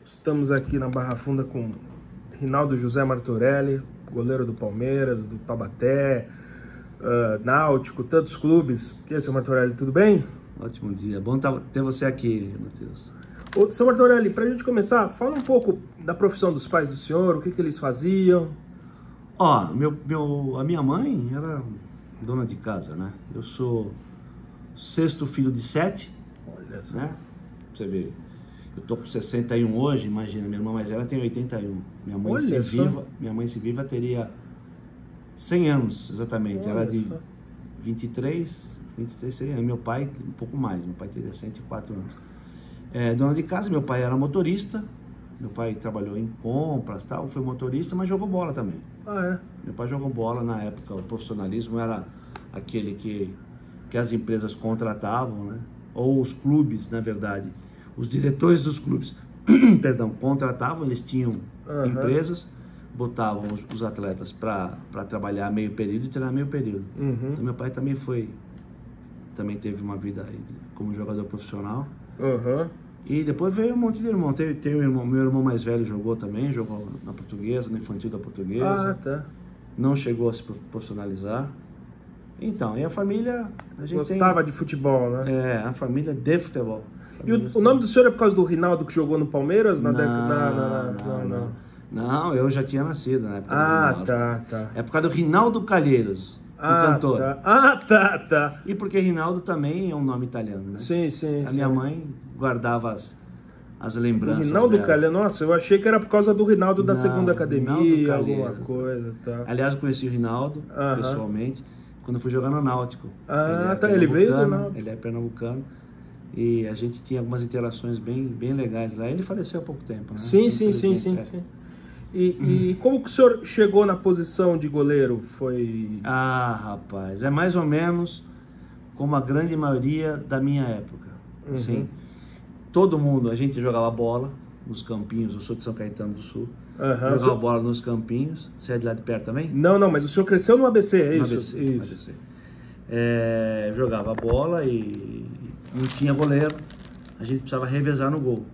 Estamos aqui na Barra Funda com Rinaldo José Martorelli, goleiro do Palmeiras, do Taubaté, Náutico, tantos clubes. E aí, seu Martorelli, tudo bem? Ótimo dia, bom ter você aqui, Matheus. Ô, seu Martorelli, para a gente começar, fala um pouco da profissão dos pais do senhor, o que eles faziam. Ó, a minha mãe era dona de casa, né? Eu sou sexto filho de 7, Olha só. né? Você vê, eu tô com 61 hoje, imagina, minha irmã mais velha tem 81. Minha mãe, se viva, teria 100 anos, exatamente. Ela é de 23 anos. Meu pai, um pouco mais, meu pai teria 104 anos. Dona de casa, meu pai era motorista, meu pai trabalhou em compras, tal, foi motorista, mas jogou bola também. Ah, é? Meu pai jogou bola na época, o profissionalismo era aquele que as empresas contratavam, né? Ou os clubes, na verdade, os diretores dos clubes, perdão, contratavam, eles tinham empresas, botavam os atletas para trabalhar meio período e treinar meio período. Então meu pai também teve uma vida aí como jogador profissional. E depois veio um monte de irmão. Meu irmão mais velho jogou na Portuguesa, no infantil da Portuguesa. Ah, tá. Não chegou a se profissionalizar. Então, e a família... Gostava de futebol, né? A família de futebol. E o nome do senhor é por causa do Rinaldo que jogou no Palmeiras? Não, eu já tinha nascido na época do Rinaldo. Tá. É por causa do Rinaldo Calheiros, o cantor. Tá. E porque Rinaldo também é um nome italiano, né? Sim. A minha mãe guardava as lembranças Rinaldo dela. Calheiros, nossa, eu achei que era por causa do Rinaldo da segunda academia, alguma Calheiros. Coisa, tá. Aliás, eu conheci o Rinaldo pessoalmente quando eu fui jogar no Náutico. Ele veio do Náutico. Ele é pernambucano. E a gente tinha algumas interações bem legais lá. Ele faleceu há pouco tempo, né? Sim. E como que o senhor chegou na posição de goleiro? Foi... Rapaz, é mais ou menos como a grande maioria da minha época. Assim, todo mundo, a gente jogava bola nos campinhos. Eu sou de São Caetano do Sul. Jogava bola nos campinhos. Você é de lá de perto também? Não, mas o senhor cresceu no ABC, é isso? No ABC. Jogava bola e não tinha goleiro. A gente precisava revezar no gol.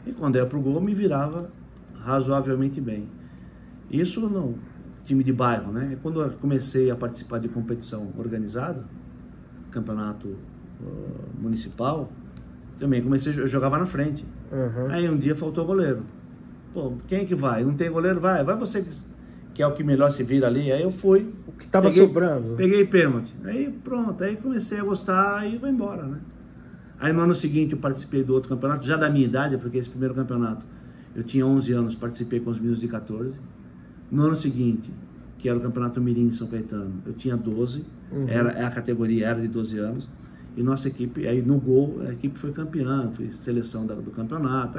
E quando ia pro gol, me virava razoavelmente bem. Isso no time de bairro, né? Quando eu comecei a participar de competição organizada, campeonato municipal, também eu jogava na frente. Aí um dia faltou goleiro. Pô, quem é que vai? Não tem goleiro? Vai você que é o que melhor se vira ali. Aí eu fui. O que tava sobrando. Peguei pênalti. Aí pronto, aí comecei a gostar e vou embora, né? Aí no ano seguinte eu participei do outro campeonato, já da minha idade, porque esse primeiro campeonato eu tinha 11 anos, participei com os meninos de 14. No ano seguinte, que era o Campeonato Mirim em São Caetano, eu tinha 12, a categoria era de 12 anos, e nossa equipe, aí no gol, a equipe foi campeã, foi seleção do campeonato.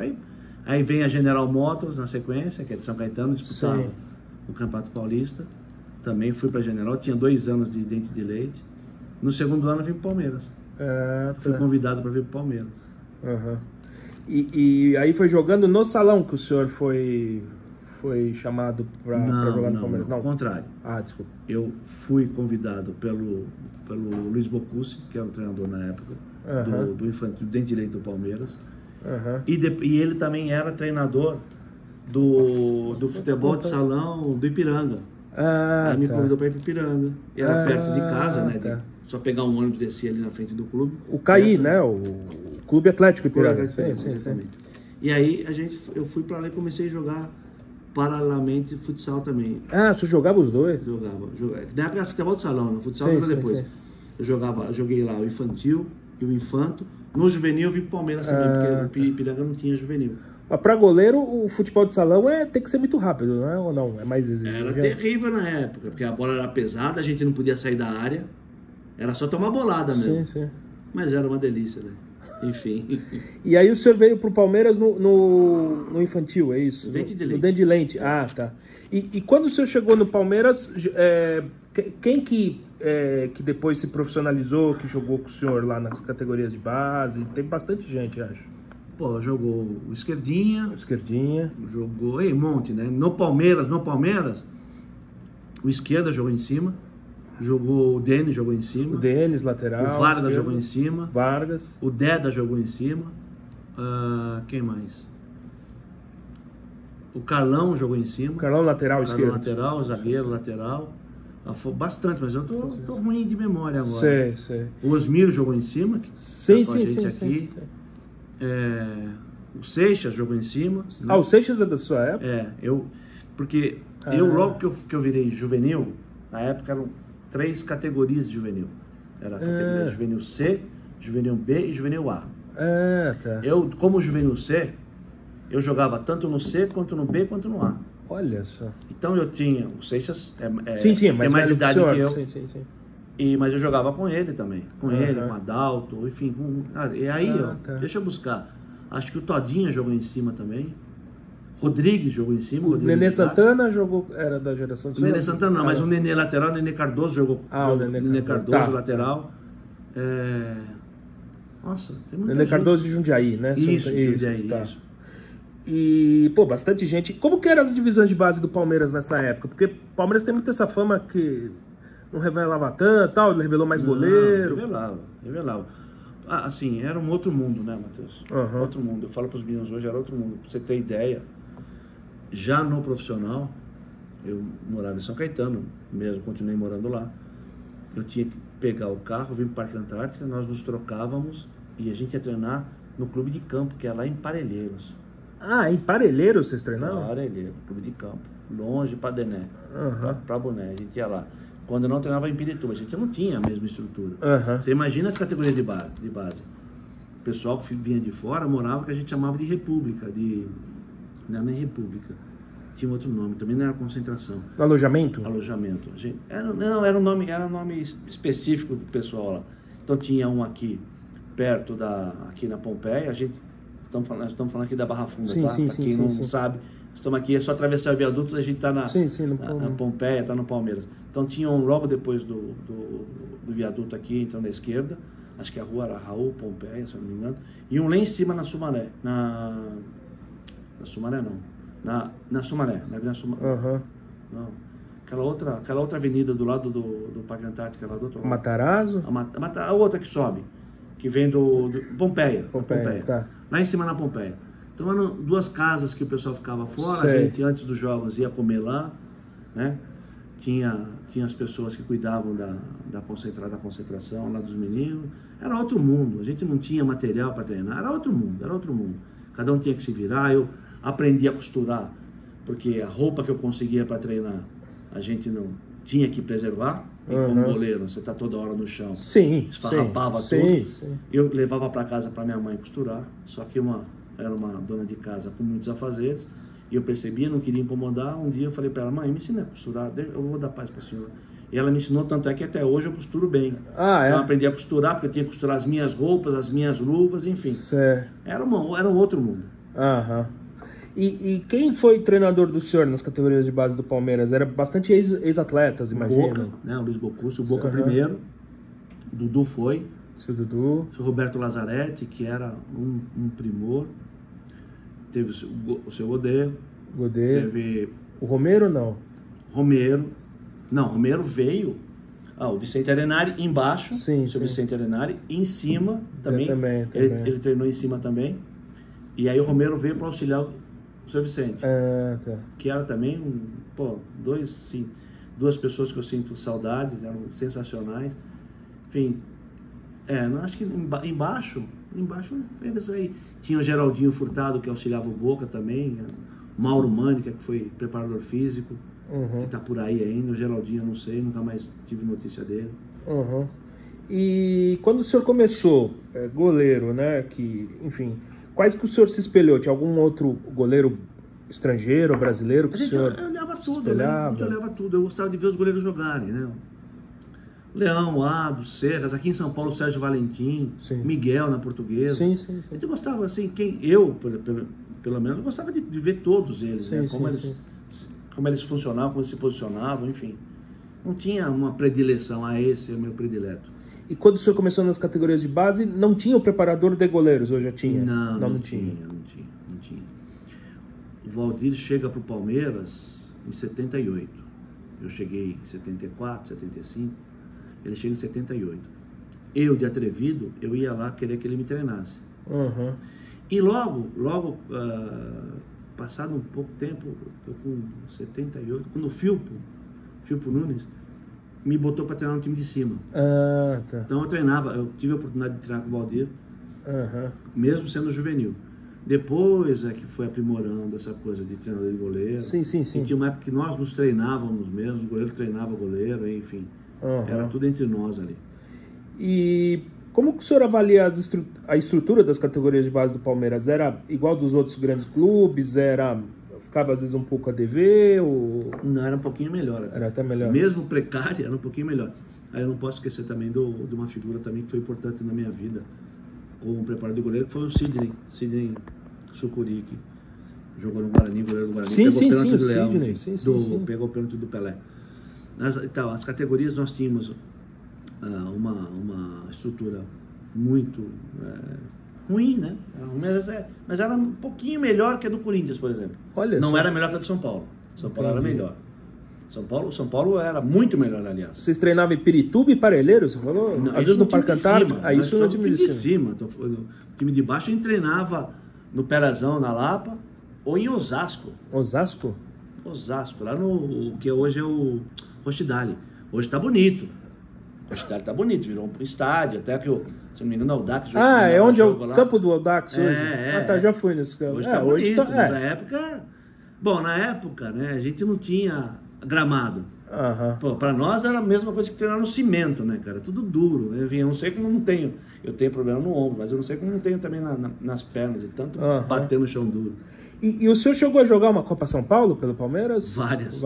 Aí vem a General Motors na sequência, que é de São Caetano, disputava o Campeonato Paulista. Também fui para a General, tinha 2 anos de dente de leite. No segundo ano eu vim para o Palmeiras. Fui convidado para vir para o Palmeiras. E aí foi jogando no salão que o senhor foi chamado para jogar no Palmeiras? Não, ao contrário. Desculpa. Eu fui convidado pelo Luiz Bocucci, que era o treinador na época, do infantil, do dente de leite do Palmeiras. E ele também era treinador do futebol de salão do Ipiranga. Aí me convidou para ir para Ipiranga. Era perto de casa, né? Só pegar um ônibus e descer ali na frente do clube. O CAI, né? O Clube Atlético Ipiranga. Sim. E aí eu fui para lá e comecei a jogar paralelamente futsal também. Você jogava os dois? Jogava. Na época era futebol de salão, no futsal era depois. Eu joguei lá o infantil e o infanto. No juvenil eu vim pro Palmeiras também, porque o Ipiranga não tinha juvenil. Mas para goleiro, o futebol de salão tem que ser muito rápido, não é? Ou não? É mais exigente? Era terrível na época, porque a bola era pesada, a gente não podia sair da área. Era só tomar bolada mesmo. Sim. Mas era uma delícia, né? Enfim. E aí o senhor veio pro Palmeiras no infantil, é isso? Dente de leite. No dente de leite. Tá. E quando o senhor chegou no Palmeiras, quem que depois se profissionalizou, que jogou com o senhor lá nas categorias de base? Tem bastante gente, acho. Pô, jogou o Esquerdinha. Jogou um monte, né? No Palmeiras, o Esquerda jogou em cima. Jogou o Denis, jogou em cima. O Denis, lateral. O Vargas jogou em cima. Vargas. O Deda jogou em cima. Quem mais? O Carlão jogou em cima. Carlão lateral esquerdo. Lateral, zagueiro, lateral. Bastante, mas eu tô ruim de memória agora. Sei. O Osmiro jogou em cima. Sim. O Seixas jogou em cima. Ah, o Seixas é da sua época? Porque eu logo que eu virei juvenil, na época eram 3 categorias de juvenil. Era a categoria juvenil C, juvenil B e juvenil A. Tá. Eu, como juvenil C, eu jogava tanto no C, quanto no B, quanto no A. Olha só. Então eu tinha, o Seixas tem mais idade que eu. Sim. Mas eu jogava com ele também. Com ele, com Adalto, enfim. E aí, deixa eu buscar. Acho que o Todinho jogou em cima também. Rodrigues jogou em cima. O Nenê Santana era da geração do senhor? Nenê Santana não, mas o Nenê lateral, o Nenê Cardoso jogou. O Nenê Cardoso lateral. Nossa, tem muita Nenê gente. Cardoso de Jundiaí, né? Isso, Jundiaí, isso. E, bastante gente. Como que eram as divisões de base do Palmeiras nessa época? Porque o Palmeiras tem muito essa fama que não revelava tanto, tal, ele revelou mais goleiro. Revelava. Assim, era um outro mundo, né, Matheus? Outro mundo. Eu falo para os meninos hoje, era outro mundo. Pra você ter ideia, já no profissional, eu morava em São Caetano, mesmo, continuei morando lá. Eu tinha que pegar o carro, vir para o Parque Antártica, nós nos trocávamos e a gente ia treinar no clube de campo, que é lá em Parelheiros. Em Parelheiros vocês treinavam? Parelheiros, clube de campo. Longe para Dené, para Boné, a gente ia lá. Quando eu não treinava em Pirituba, a gente não tinha a mesma estrutura. Você imagina as categorias de base. O pessoal que vinha de fora morava, que a gente chamava de república, não era nem república, tinha outro nome, também não era concentração. Alojamento? Alojamento. Era um nome específico do pessoal lá. Então tinha um aqui, perto aqui na Pompeia, estamos falando aqui da Barra Funda, tá? Pra quem não sabe, estamos aqui, é só atravessar o viaduto, a gente está na Pompeia, está no Palmeiras. Então tinha logo depois do viaduto aqui, então na esquerda, acho que a rua era Raul Pompeia, se eu não me engano, e um lá em cima na Sumaré, na Sumaré não, na Sumaré, na Avenida Sumaré, não, aquela outra avenida do lado do Parque Antártica, lá do outro lado. Matarazzo? A outra que sobe, que vem do Pompeia. Tá. Lá em cima na Pompeia. Então eram 2 casas que o pessoal ficava fora, a gente antes dos jogos ia comer lá, né? Tinha as pessoas que cuidavam da concentração lá dos meninos. Era outro mundo, a gente não tinha material para treinar, era outro mundo. Cada um tinha que se virar, eu aprendi a costurar, porque a roupa que eu conseguia para treinar, a gente não tinha que preservar. E como goleiro, você está toda hora no chão. Esfarrapava tudo. Eu levava para casa para minha mãe costurar, só que era uma dona de casa com muitos afazeres, e eu percebia, não queria incomodar. Um dia eu falei para ela: mãe, me ensina a costurar, eu vou dar paz para a senhora. E ela me ensinou, tanto é que até hoje eu costuro bem. Então eu aprendi a costurar, porque eu tinha que costurar as minhas roupas, as minhas luvas, enfim. Era um outro mundo. E quem foi treinador do senhor nas categorias de base do Palmeiras? Era bastante ex-atletas, imagina. Boca, né? O Luiz Bocúcio, o Boca primeiro. O Dudu foi. Seu Dudu. O Roberto Lazzaretti, que era um primor. Teve o seu Godê. Teve o Romero, não? Romero veio. O Vicente Arenari embaixo. Sim. Vicente Arenari em cima também. Também. Ele treinou em cima também. E aí o Romero veio para auxiliar o seu Vicente. Que era também duas pessoas que eu sinto saudades, eram sensacionais. Enfim, acho que embaixo eles aí. Tinha o Geraldinho Furtado, que auxiliava o Boca também. O Mauro Mânica, que foi preparador físico, que está por aí ainda. O Geraldinho eu não sei, nunca mais tive notícia dele. E quando o senhor começou, goleiro, né, enfim, quais que o senhor se espelhou? Tinha algum outro goleiro estrangeiro, brasileiro, que o senhor eu olhava tudo, espelhava? Eu olhava tudo. Eu gostava de ver os goleiros jogarem, né? Leão, Ado, Serras, aqui em São Paulo, Sérgio Valentim, Miguel na Portuguesa. Sim. A gente gostava, assim, pelo menos, eu gostava de ver todos eles, né? Como eles funcionavam, como eles se posicionavam, enfim. Não tinha uma predileção, esse é o meu predileto. E quando o senhor começou nas categorias de base, não tinha o preparador de goleiros, ou já tinha? Não tinha. O Valdir chega para o Palmeiras em 78. Eu cheguei em 74, 75. Ele chega em 78. Eu, de atrevido, eu ia lá querer que ele me treinasse. E logo passado um pouco tempo, eu com 78, quando o Filpo Nunes, me botou para treinar no time de cima. Tá. Então eu tive a oportunidade de treinar com o Valdir, mesmo sendo juvenil. Depois é que foi aprimorando essa coisa de treinador de goleiro. Sim. E tinha uma época que nós nos treinávamos mesmo, o goleiro treinava o goleiro, enfim. Era tudo entre nós ali. E como que o senhor avalia a estrutura das categorias de base do Palmeiras? Era igual dos outros grandes clubes? Ficava às vezes um pouco a dever? Não, era um pouquinho melhor. Era até melhor. Mesmo precária, era um pouquinho melhor. Aí eu não posso esquecer também de uma figura também que foi importante na minha vida, como preparador de goleiro, que foi o Sidney Sucuri, que jogou no Guarani, goleiro do Guarani. Pegou o pênalti do Pelé. As categorias nós tínhamos uma estrutura muito ruim, né? Mas era um pouquinho melhor que a do Corinthians, por exemplo. Não era melhor que a do São Paulo. São Paulo era melhor. São Paulo era muito melhor, aliás. Vocês treinavam em Pirituba e Parelheiro, você falou? Não, às vezes no Parque Antártico? Isso no time de cima. O time de baixo a gente treinava no Perazão, na Lapa, ou em Osasco. Osasco, lá no que hoje é o Rochidale. Hoje tá bonito. O Rochidale tá bonito, virou um estádio, até que se não me engano, o Audax jogou. é onde é o campo do Audax hoje? Já fui nesse campo. Hoje tá bonito, mas na época... Bom, na época, né, a gente não tinha gramado. Pô, pra nós era a mesma coisa que treinar no cimento, né, cara? Tudo duro. Eu não sei como não tenho. Eu tenho problema no ombro, mas eu não sei como não tenho também nas pernas, e tanto bater no chão duro. E o senhor chegou a jogar uma Copa São Paulo pelo Palmeiras? Várias.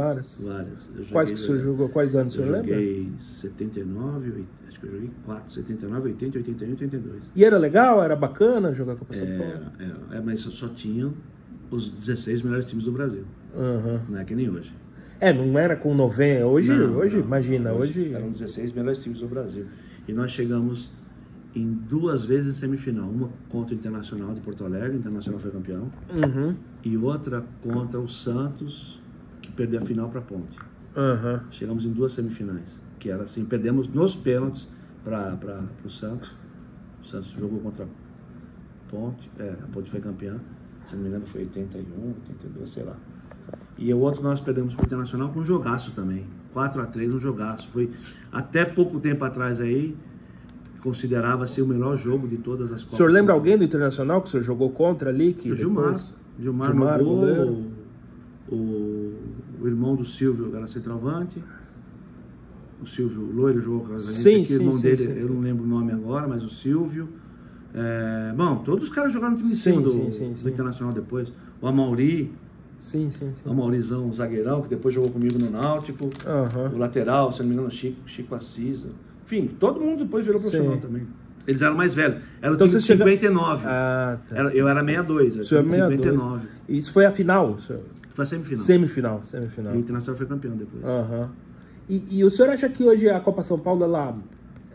Quais que o senhor jogou? Quais anos o senhor lembra? Eu joguei 79, acho que eu joguei 4, 79, 80, 81, 82. E era legal? Era bacana jogar a Copa São Paulo? Mas só tinham os 16 melhores times do Brasil. Não é que nem hoje. Não era com 90. Hoje, imagina, hoje... Eram 16 melhores times do Brasil. E nós chegamos em 2 vezes em semifinal. Uma contra o Internacional de Porto Alegre, o Internacional foi campeão. E outra contra o Santos, que perdeu a final para a Ponte. Chegamos em 2 semifinais. Que era assim, perdemos nos pênaltis para o Santos. O Santos jogou contra a Ponte. A Ponte foi campeã. Se não me engano foi 81, 82, sei lá. E o outro nós perdemos para o Internacional com um jogaço também. 4-3, um jogaço. Foi até pouco tempo atrás aí, considerava-se o melhor jogo de todas as Copas. O senhor lembra alguém do Internacional que o senhor jogou contra ali? Que o Gilmar. Gilmar no gol, o irmão do Silvio era centroavante. O Silvio Loiro jogou com a gente. O irmão dele, eu não lembro o nome agora, mas o Silvio. Bom, todos os caras jogaram no time de cima do Internacional depois. O Amauri. O Maurizão, o zagueirão, que depois jogou comigo no Náutico. O lateral, se não me engano, Chico Assis. Enfim, todo mundo depois virou profissional também. Eles eram mais velhos. Era o time de 59. Eu era 62. Era o time de 59. Isso foi a final? Foi a semifinal. Semifinal. E o Internacional foi campeão depois. E o senhor acha que hoje a Copa São Paulo, ela...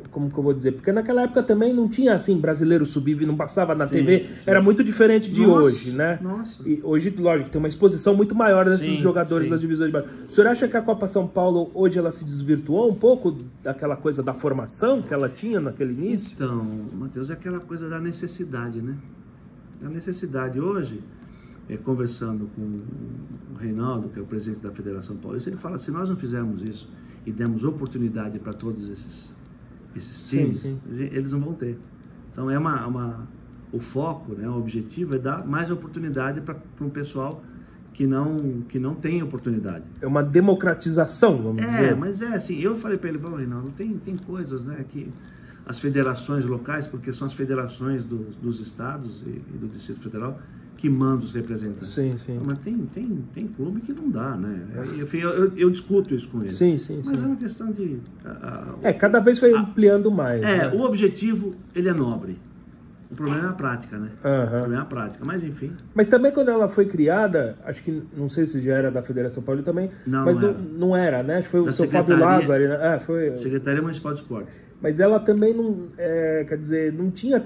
Como que eu vou dizer? Porque naquela época também não tinha, assim, brasileiro subir, não passava na TV. Era muito diferente de hoje, né? E hoje, lógico, tem uma exposição muito maior desses jogadores da divisão de base. O senhor acha que a Copa São Paulo, hoje, ela se desvirtuou um pouco daquela coisa da formação que ela tinha naquele início? Então, Matheus, é aquela coisa da necessidade, né? A necessidade hoje, conversando com o Reinaldo, que é o presidente da Federação Paulista, ele fala, se nós não fizermos isso e demos oportunidade para todos esses times, eles não vão ter. Então o foco, né, o objetivo é dar mais oportunidade para um pessoal que não tem oportunidade. É uma democratização, vamos dizer. Mas assim, eu falei para ele, bom, Reinaldo, tem coisas, né, que as federações locais, porque são as federações dos estados e do Distrito Federal que mandam os representantes. Mas tem clube que não dá, né? Eu discuto isso com ele. Mas é uma questão de... cada vez foi ampliando mais. O objetivo, ele é nobre. O problema é a prática, né? O problema é a prática, mas enfim. Mas também quando ela foi criada, acho que, não sei se já era da Federação Paulista também, mas não era, né? Acho que foi o seu Fábio Lázaro, né? Foi... Secretaria Municipal de Esporte. Mas ela também não, quer dizer, não tinha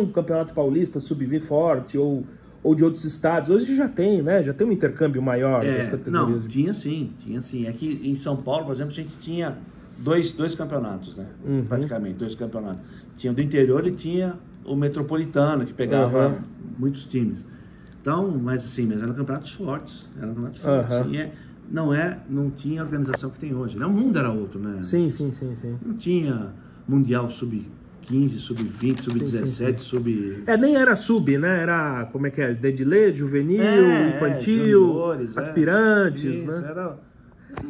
um campeonato paulista sub-20 forte ou de outros estados. Hoje já tem, né? Já tem um intercâmbio maior das categorias. Não, tinha sim. É que em São Paulo, por exemplo, a gente tinha dois campeonatos, né? Praticamente, 2 campeonatos. Tinha o do interior e tinha o metropolitano, que pegava muitos times. Então, mas assim, mas eram campeonatos fortes. Eram campeonatos fortes. Assim, não tinha a organização que tem hoje. O mundo era outro, né? Sim. Não tinha Mundial Sub-15, Sub-20, Sub-17, Sub... nem era sub, né? Era, como é que é? Dedilê, juvenil, infantil, juniores, aspirantes, né?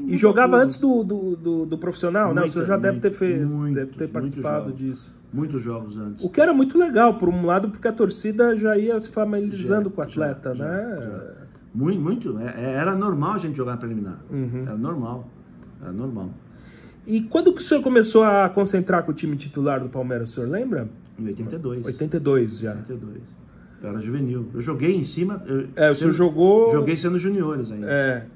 E jogava antes do profissional, né? O senhor já deve ter participado disso. Muitos jogos antes. O que era muito legal, por um lado, porque a torcida já ia se familiarizando com o atleta, né? Muito. Era normal a gente jogar preliminar. Era normal. E quando que o senhor começou a concentrar com o time titular do Palmeiras, o senhor lembra? Em 82. 82 já. 82. Eu era juvenil. Eu joguei em cima... o senhor jogou... Joguei sendo juniores ainda.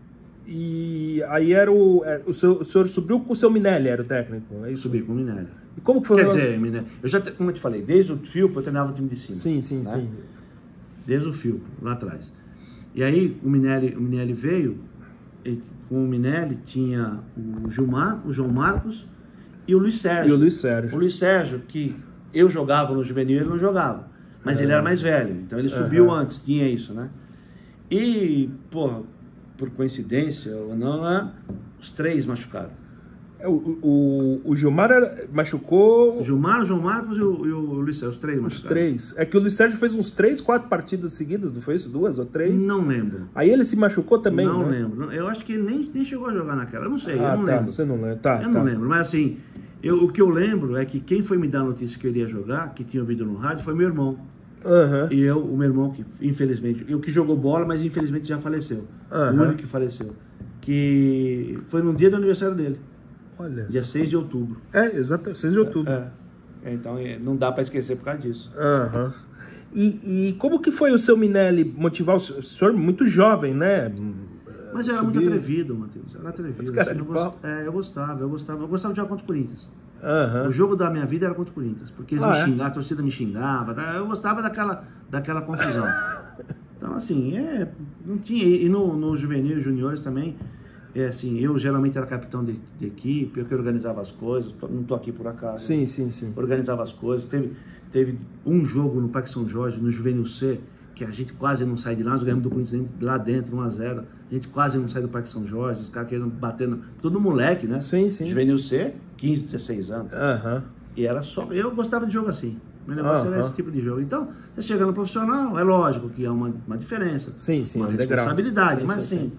E aí era o senhor subiu com o seu Minelli, era o técnico, é isso? Subi com o Minelli. E como que foi? Quer dizer, Minelli, como eu te falei, desde o Filpo eu treinava o time de cima. Sim. Desde o Filpo, lá atrás. E aí o Minelli veio, e com o Minelli tinha o Gilmar, o João Marcos e o Luiz Sérgio. O Luiz Sérgio, que eu jogava no juvenil, ele não jogava. Mas ele era mais velho, então ele subiu antes, tinha isso, né? E, porra, por coincidência ou não, os três machucaram. O Gilmar machucou... O Gilmar, o João Marcos e o Luiz Sérgio, os três machucaram. Os três. É que o Luiz Sérgio fez uns 3, 4 partidas seguidas, não foi isso? 2 ou 3? Não lembro. Aí ele se machucou também, Não né? lembro. Eu acho que ele nem chegou a jogar naquela. Eu não sei, eu não lembro. Você não lembra. Eu não lembro, mas assim, o que eu lembro é que quem foi me dar a notícia que eu iria jogar, que tinha ouvido no rádio, foi meu irmão. E o meu irmão, que infelizmente, que jogou bola, mas infelizmente já faleceu. O único que faleceu. Que foi no dia do aniversário dele. Olha. Dia 6 de outubro. Exatamente, 6 de outubro. Então não dá para esquecer por causa disso. E como que foi o seu Minelli motivar o senhor muito jovem, né? Mas eu era muito atrevido, Matheus. Eu era atrevido. Assim, eu gostava de jogar contra o Corinthians. O jogo da minha vida era contra o Corinthians, porque eles me xingavam, a torcida me xingava, eu gostava daquela confusão. Então, assim, não tinha. E no juvenil e juniores também, assim, eu geralmente era capitão de equipe, eu que organizava as coisas, não estou aqui por acaso. Sim. Organizava as coisas. Teve um jogo no Parque São Jorge, no Juvenil C, que a gente quase não sai de lá, nós ganhamos do Corinthians lá dentro, 1-0. A gente quase não sai do Parque São Jorge, os caras querendo bater, todo moleque, né? Sim. Juvenil C, 15, 16 anos. E era só, eu gostava de jogo assim. Meu negócio era esse tipo de jogo. Então, você chega no profissional, é lógico que há uma diferença. Sim, uma responsabilidade, mas assim,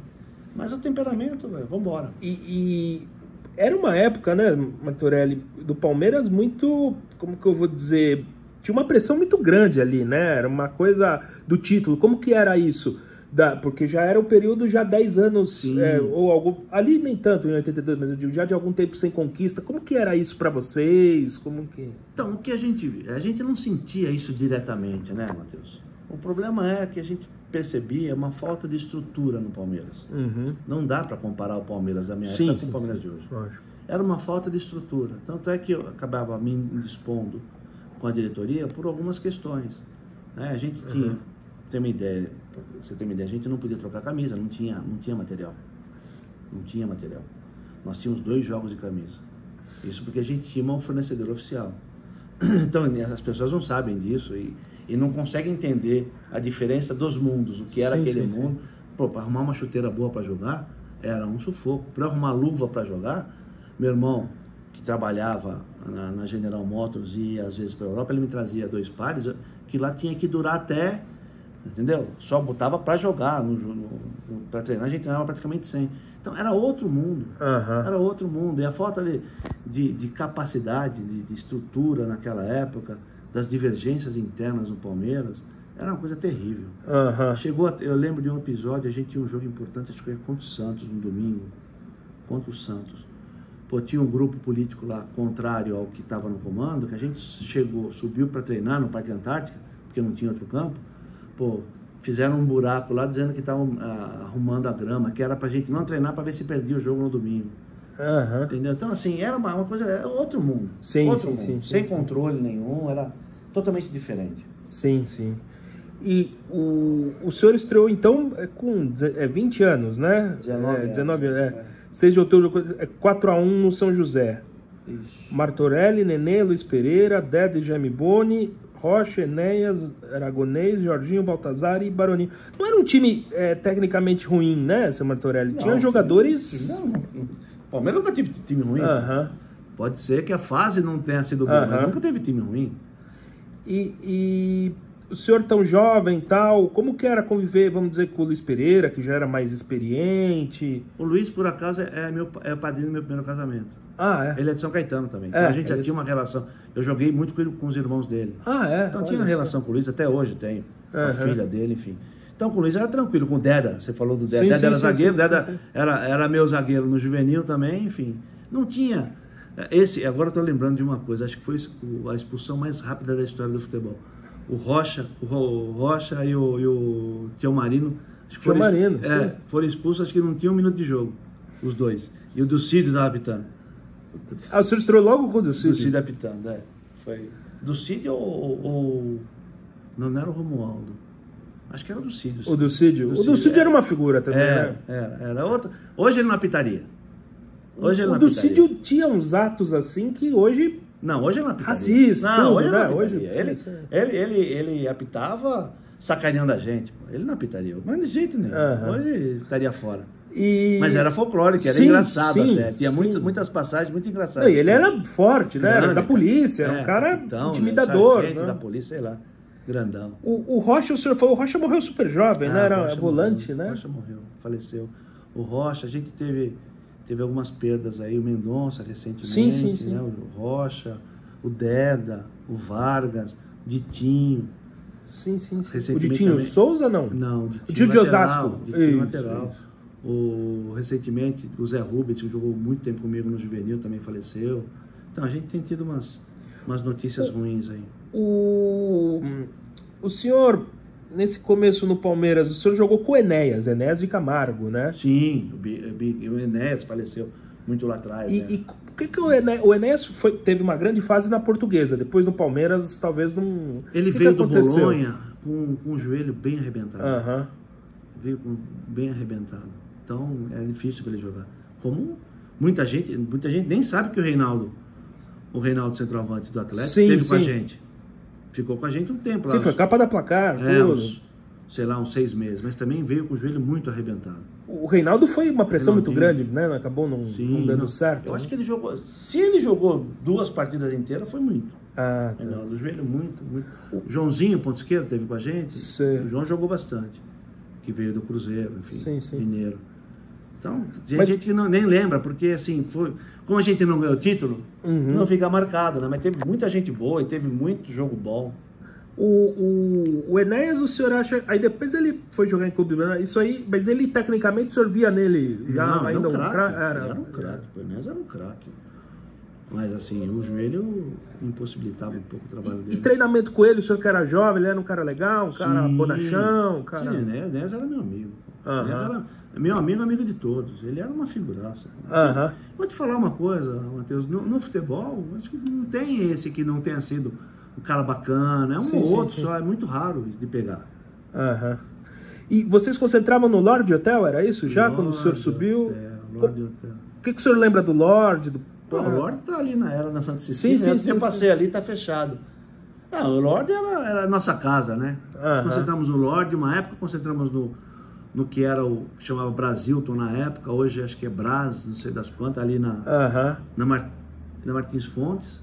mas o temperamento, vambora. E era uma época, né, Martorelli, do Palmeiras muito, como que eu vou dizer, tinha uma pressão muito grande ali, né? Era uma coisa do título. Como que era isso? Porque já era um período já 10 anos, ou algo, ali nem tanto em 82, mas eu digo já de algum tempo sem conquista. Como que era isso para vocês? Então, o que a gente não sentia isso diretamente, né, Matheus? O problema é que a gente percebia uma falta de estrutura no Palmeiras. Não dá para comparar o Palmeiras da minha época com o Palmeiras de hoje. Lógico. Era uma falta de estrutura. Tanto é que eu acabava me indispondo com a diretoria por algumas questões, né? A gente tinha, você tem uma ideia, a gente não podia trocar camisa, não tinha material. Não tinha material. Nós tínhamos 2 jogos de camisa. Isso porque a gente tinha um fornecedor oficial. Então, as pessoas não sabem disso e não conseguem entender a diferença dos mundos, o que era aquele mundo. Pô, para arrumar uma chuteira boa para jogar, era um sufoco. Para arrumar luva para jogar, meu irmão, que trabalhava na General Motors e ia às vezes para a Europa, ele me trazia 2 pares, que lá tinha que durar até, entendeu? Só botava para jogar, para treinar, a gente treinava praticamente sem. Então era outro mundo, era outro mundo. E a falta de capacidade, de estrutura naquela época, das divergências internas no Palmeiras, era uma coisa terrível. Eu lembro de um episódio, a gente tinha um jogo importante, acho que era contra o Santos, no domingo, contra o Santos. Pô, tinha um grupo político lá contrário ao que estava no comando, que a gente subiu para treinar no Parque Antártica, porque não tinha outro campo. Pô, fizeram um buraco lá dizendo que estavam arrumando a grama, que era pra gente não treinar para ver se perdia o jogo no domingo. Entendeu? Então, assim, era uma coisa, era outro mundo. Sim, sem controle nenhum, era totalmente diferente. Sim. E o senhor estreou, então, com 20 anos, né? 19 anos. 6 de outubro, 4-1 no São José. Isso. Martorelli, Nenê, Luiz Pereira, Dede, Jaime Boni, Rocha, Enéas, Aragonês, Jorginho, Baltazar e Baroninho. Não era um time tecnicamente ruim, né, seu Martorelli? Tinha jogadores... O Palmeiras nunca teve time ruim. Pode ser que a fase não tenha sido boa, mas nunca teve time ruim. E o senhor tão jovem e tal, como que era conviver, vamos dizer, com o Luiz Pereira, que já era mais experiente? O Luiz, por acaso, é o padrinho do meu primeiro casamento. É? Ele é de São Caetano também. Então a gente já tinha uma relação. Eu joguei muito com os irmãos dele. Então tinha uma relação com o Luiz, até hoje tenho. Com a filha dele, enfim. Então com o Luiz era tranquilo. Com o Deda, você falou do Deda. Deda era zagueiro, Deda era meu zagueiro no juvenil também, enfim. Não tinha... Agora eu tô lembrando de uma coisa, acho que foi a expulsão mais rápida da história do futebol. O Rocha e o Tião Marino, acho que foram expulsos, acho que não tinha um minuto de jogo, os dois. E o Ducídio estava apitando. O senhor estreou logo com o Ducídio? Ducídio apitando, Foi. Ducídio ou... Não era o Romualdo. Acho que era o Ducídio. O Ducídio? O Ducídio era uma figura também, Era outra. Hoje ele não apitaria. O Ducídio tinha uns atos assim que hoje... Não, hoje ele não apitaria. Racista, não, tudo, hoje né? Ele apitava sacaneando a gente. Ele não apitaria, mas de jeito nenhum. Hoje estaria fora. Mas era folclórico, era engraçado até. Tinha muitas passagens muito engraçadas. Ele era forte, né? Era da polícia, era um cara intimidador. Né? Da polícia, sei lá. Grandão. O Rocha, o senhor falou, o Rocha morreu super jovem, né? Era volante, né? O Rocha morreu, faleceu. O Rocha, a gente teve algumas perdas aí, o Mendonça recentemente, né? O Rocha, o Deda, o Vargas, o Ditinho. O Ditinho também. Souza, não? Não, o Ditinho de Osasco. Ditinho lateral. Recentemente, o Zé Rubens, que jogou muito tempo comigo no juvenil, também faleceu. Então, a gente tem tido umas notícias ruins aí. O senhor, nesse começo no Palmeiras, o senhor jogou com o Enéas de Camargo, né? Sim, o Enéas faleceu muito lá atrás. E por que o Enéas teve uma grande fase na Portuguesa? Depois no Palmeiras, talvez não... Ele veio do Bolonha com o joelho bem arrebentado. Veio bem arrebentado. Então, é difícil para ele jogar. Como muita gente nem sabe que o Reinaldo centroavante do Atlético, teve com a gente. Ficou com a gente um tempo lá. Foi capa da Placar, tudo. Uns 6 meses. Mas também veio com o joelho muito arrebentado. O Reinaldo foi uma pressão muito grande, né? Acabou não dando certo. Eu acho que ele jogou... Se ele jogou 2 partidas inteiras, foi muito. Reinaldo, o joelho muito. O Joãozinho, ponto esquerdo, teve com a gente. O João jogou bastante. Que veio do Cruzeiro, enfim, mineiro. Então, tem gente que nem lembra, porque assim, como a gente não ganhou o título, não fica marcado, né? Mas teve muita gente boa e teve muito jogo bom. O Enéas, o senhor acha... Aí depois ele foi jogar em clube, isso aí, mas ele tecnicamente o senhor via nele já ainda um craque? Era um craque, o Enéas era um craque. Mas assim, o joelho impossibilitava um pouco o trabalho dele. E treinamento com ele, o senhor que era jovem, ele era um cara legal, um cara bonachão, Sim, o Enéas era meu amigo. Enéas era meu amigo de todos. Ele era uma figuraça. Vou te falar uma coisa, Matheus. No futebol, acho que não tem esse que não tenha sido um cara bacana. É um ou outro só, é muito raro de pegar. E vocês concentravam no Lorde Hotel, era isso? Já quando o senhor subiu? Lorde Hotel. O que o senhor lembra do Lorde? O Lorde tá ali na Santa Cecília. Eu passei ali, tá fechado. O Lorde era a nossa casa, né? Concentramos no Lorde, uma época concentramos no que era que chamava Brasilton na época, hoje acho que é Brás, não sei das quantas, ali na Martins Fontes.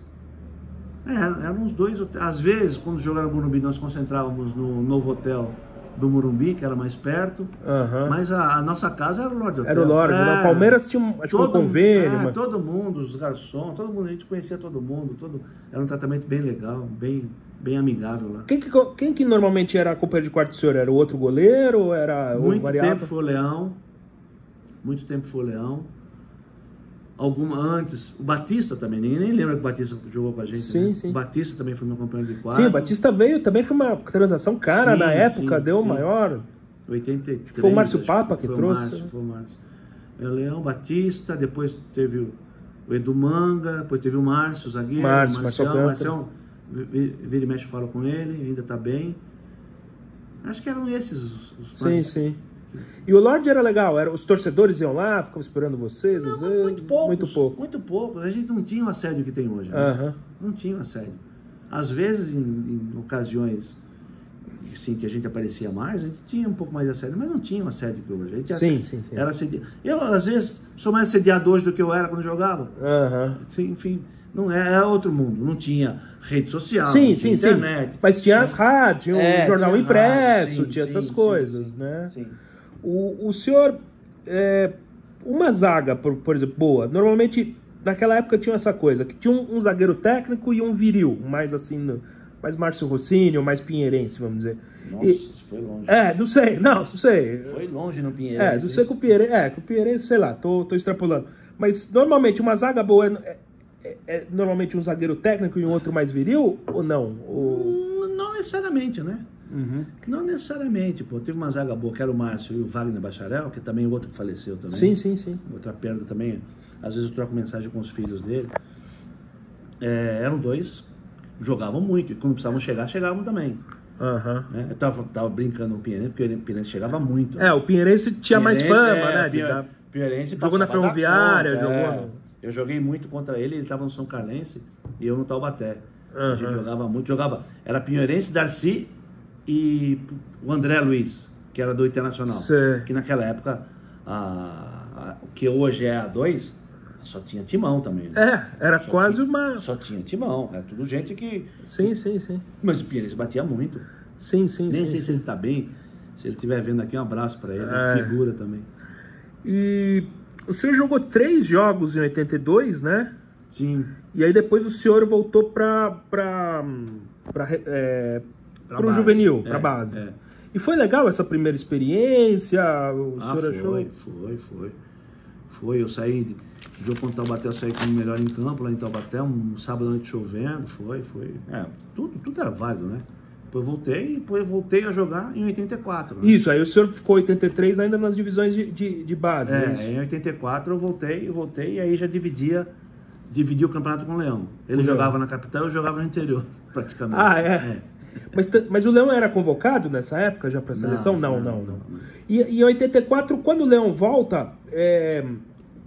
Eram uns 2 hotéis. Às vezes, quando jogaram no Morumbi, nós concentrávamos no novo hotel do Morumbi, que era mais perto, mas a nossa casa era o Lorde Hotel. Era o Lorde, o Palmeiras tinha um convênio. Todo mundo, os garçons, todo mundo, a gente conhecia todo mundo, era um tratamento bem legal, bem amigável lá. Quem que normalmente era a companhia de quarto do senhor? Era o outro goleiro ou era o variável? Muito tempo foi o Leão. Antes, o Batista também, ninguém lembra que o Batista jogou com a gente. Sim. O Batista também foi meu companheiro de quarto. Sim, o Batista veio, também foi uma transação cara na época, deu o maior. 83. Foi o Márcio Papa que trouxe. Foi o Márcio. O Leão, Batista, depois teve o Edu Manga, depois teve o Márcio, o zagueiro. Marcião, vira e mexe, fala com ele, ainda tá bem. Acho que eram esses os mais... Sim. E o Lorde era legal? Os torcedores iam lá, ficavam esperando vocês? Às vezes? Muito pouco. A gente não tinha o assédio que tem hoje. Né? Não tinha o assédio. Às vezes, em ocasiões assim, que a gente aparecia mais, a gente tinha um pouco mais de assédio, mas não tinha um assédio que hoje. A gente Sim. era assediado. Eu, às vezes, sou mais assediado hoje do que eu era quando jogava. Assim, enfim, não é outro mundo. Não tinha rede social, não tinha internet. Mas tinha as rádios, um jornal impresso, tinha essas coisas, sim, né? Sim. O senhor, uma zaga, por exemplo, boa, normalmente naquela época tinha essa coisa, que tinha um zagueiro técnico e um viril, mais assim, mais Márcio Rossini ou mais pinheirense, vamos dizer. Nossa, isso foi longe. Não sei. Foi longe no Pinheirense. Não sei com o Pinheirense, sei lá, tô extrapolando. Mas normalmente uma zaga boa é normalmente um zagueiro técnico e um outro mais viril, ou não? Não necessariamente, né? Uhum. Não necessariamente, pô. Teve uma zaga boa, que era o Márcio e o Wagner Bacharel, que também outro que faleceu também. Sim. Outra perda também. Às vezes eu troco mensagem com os filhos dele. Eram dois, jogavam muito. E quando precisavam chegar, chegavam também. Né? Eu tava brincando com o Pinheirense, porque o Pinheirense chegava muito. Né? O Pinheirense tinha mais fama, né? Pinheirense jogou na Ferroviária, jogou... Eu joguei muito contra ele estava no São Carlense e eu no Taubaté. A gente jogava muito, era Pinheirense, Darcy e o André Luiz, que era do Internacional. Que naquela época, o que hoje é a 2, só tinha timão também. Né? Era só quase uma... Só tinha timão, é tudo gente que... Sim. Mas o Pinheirense batia muito. Sim. Nem sei se ele tá bem, se ele estiver vendo aqui, um abraço para ele, figura também. E o senhor jogou 3 jogos em 82, né? Sim. E aí depois o senhor voltou para o juvenil, para a base. E foi legal essa primeira experiência? O senhor achou? Foi. Eu saí do jogo contra o Taubaté, eu saí como melhor em campo lá em Taubaté, um sábado à noite chovendo, foi. Tudo era válido, né? Depois voltei a jogar em 84. Né? Isso, aí o senhor ficou em 83 ainda nas divisões de base. Em 84 eu voltei e aí já dividia o campeonato com o Leão. Ele jogava na capital, eu jogava no interior, praticamente. Mas o Leão era convocado nessa época já para a seleção? Não. E em 84, quando o Leão volta,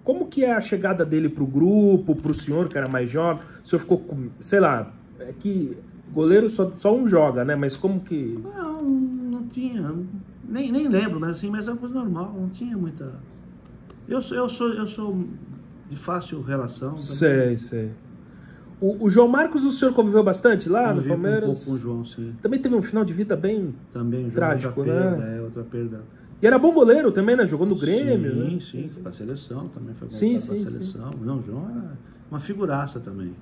como que é a chegada dele para o grupo, para o senhor que era mais jovem? O senhor ficou, sei lá, que goleiro só um joga, né? Mas como que... Não tinha, nem lembro, mas assim, mas é uma coisa normal, não tinha muita... Eu sou de fácil relação. Também. Sei. O João Marcos, o senhor conviveu bastante lá no Palmeiras? Um pouco com o João, sim. Também teve um final de vida bem trágico, né? Outra perda. E era bom goleiro também, né? Jogou no Grêmio, Sim, foi pra seleção também, foi sim, pra seleção. Não, o João era uma figuraça também.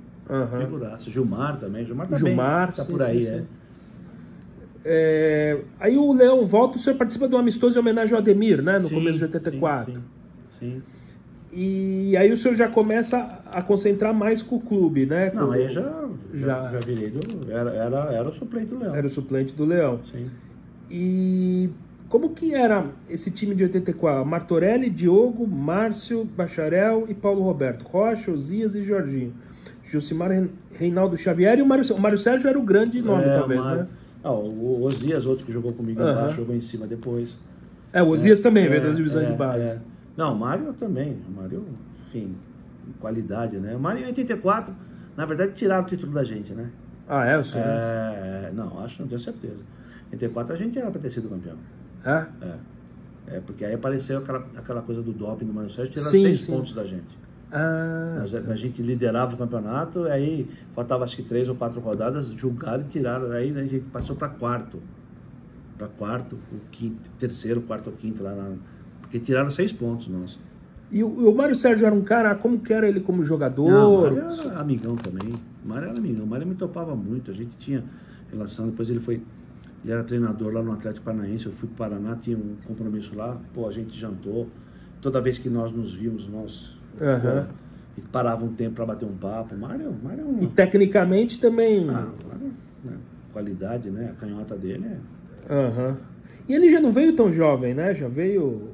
Figuraça. Gilmar também, tá por aí, sim. Aí o Leão volta, o senhor participa de um amistoso em homenagem ao Ademir, né? No começo de 84. Sim. E aí o senhor já começa a concentrar mais com o clube, né? Não, aí já virei era o suplente do Leão. Era o suplente do Leão. Sim. E como que era esse time de 84? Martorelli, Diogo, Márcio, Bacharel e Paulo Roberto. Rocha, Osias e Jorginho. Josimar, Reinaldo Xavier e o Mário Sérgio era o grande nome, talvez, né? O Osias, outro que jogou comigo embaixo, jogou em cima depois. O Osias também veio das divisões de base. Não, o Mário também. O Mário, enfim, qualidade, né? O Mário em 84, na verdade, tiraram o título da gente, né? O senhor? Não, não tenho certeza. Em 84 a gente era para ter sido campeão. Porque aí apareceu aquela coisa do doping do Mário Sérgio, tiraram 6 pontos da gente. A gente liderava o campeonato, aí faltava acho que 3 ou 4 rodadas, julgaram e tiraram, aí a gente passou para quarto, o quinto, terceiro, quarto ou quinto lá, porque tiraram 6 pontos, nossa. E o Mário Sérgio era um cara, como que era ele como jogador? Não, o Mário era amigão também, o Mário me topava muito, a gente tinha relação, depois ele era treinador lá no Atlético Paranaense, eu fui para o Paraná, tinha um compromisso lá, a gente jantou, toda vez que nós nos vimos, e parava um tempo para bater um papo. Mário é um... E tecnicamente também... Qualidade, né? A canhota dele E ele já não veio tão jovem, né? Já veio...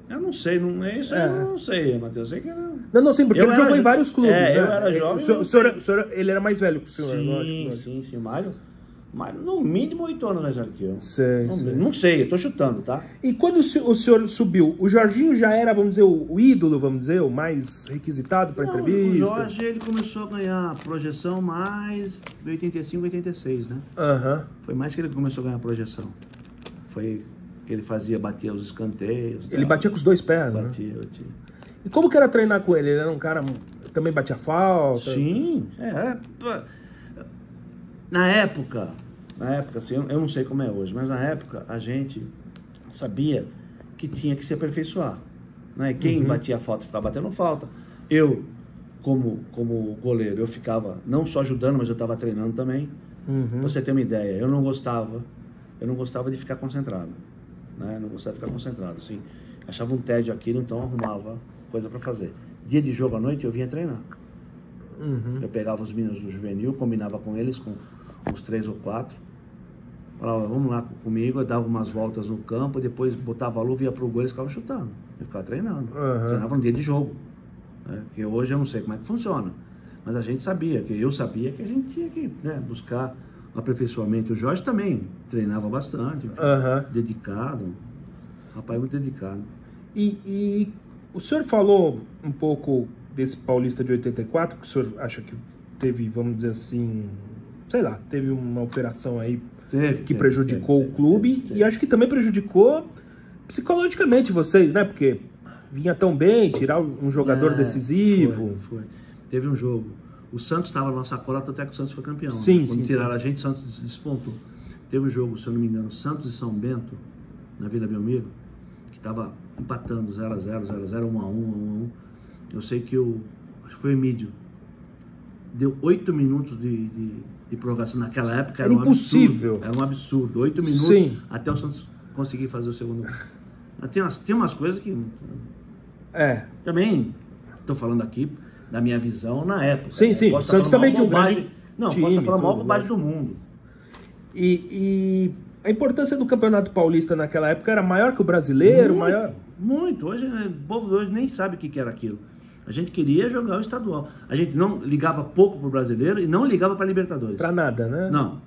Eu não sei, não é isso, eu não sei, Matheus. Eu sei que era... Não, sim, porque ele jogou em vários clubes, né? Eu era jovem. O senhor, ele era mais velho que o senhor, Sim, o Mário. Mas no mínimo 8 anos mais velho que eu. Sei. Não sei, eu tô chutando, tá? E quando o senhor subiu, o Jorginho já era, vamos dizer, o ídolo, vamos dizer, o mais requisitado para entrevista? O Jorge, ele começou a ganhar projeção mais em 85, 86, né? Foi mais que ele começou a ganhar projeção. Foi que ele batia os escanteios. Ele batia com os 2 pés, né? Batia. E como que era treinar com ele? Ele era um cara também batia falta? Sim, Na época, assim, eu não sei como é hoje, mas na época a gente sabia que tinha que se aperfeiçar, né? Quem batia falta ficava batendo falta. Eu, como goleiro, eu ficava não só ajudando, mas eu estava treinando também. Pra você ter uma ideia, eu não gostava de ficar concentrado, né? Não gostava de ficar concentrado, assim. Achava um tédio aquilo, então arrumava coisa para fazer. Dia de jogo à noite eu vinha treinar. Eu pegava os meninos do juvenil, combinava com eles, com uns 3 ou 4. Falava, vamos lá comigo, eu dava umas voltas no campo, depois botava a luva, ia pro gol, eles ficavam chutando. Eu ficava treinando. Treinava no dia de jogo. Né? Porque hoje eu não sei como é que funciona. Mas a gente sabia, eu sabia que a gente tinha que, né, buscar aperfeiçoamento. O Jorge também treinava bastante, dedicado. Rapaz, muito dedicado. E o senhor falou um pouco desse Paulista de 84, que o senhor acha que teve, vamos dizer assim, sei lá, teve uma operação aí que prejudicou o clube e acho que também prejudicou psicologicamente vocês, né? Porque vinha tão bem, tirar um jogador decisivo. Foi. Teve um jogo. O Santos estava na nossa cola, até que o Santos foi campeão. Sim, né? sim. Quando tiraram a gente, o Santos despontou. Teve um jogo, se eu não me engano, Santos e São Bento, na Vila Belmiro, que estava empatando 0x0, 0x0, 1x1, 1x1. Eu sei que acho que foi o Emílio. Deu 8 minutos de prorrogação naquela época. Era impossível. Era um absurdo. 8 minutos até o Santos conseguir fazer o segundo gol. Tem umas coisas que... Também estou falando aqui da minha visão na época. Sim, sim. O Santos também tinha um grande Não, posso estar falando a maior bobagem do mundo. E a importância do Campeonato Paulista naquela época era maior que o brasileiro? Muito. Hoje, o povo de hoje nem sabe o que era aquilo. A gente queria jogar o estadual. A gente não ligava pouco pro brasileiro e não ligava para Libertadores. Para nada, né? Não.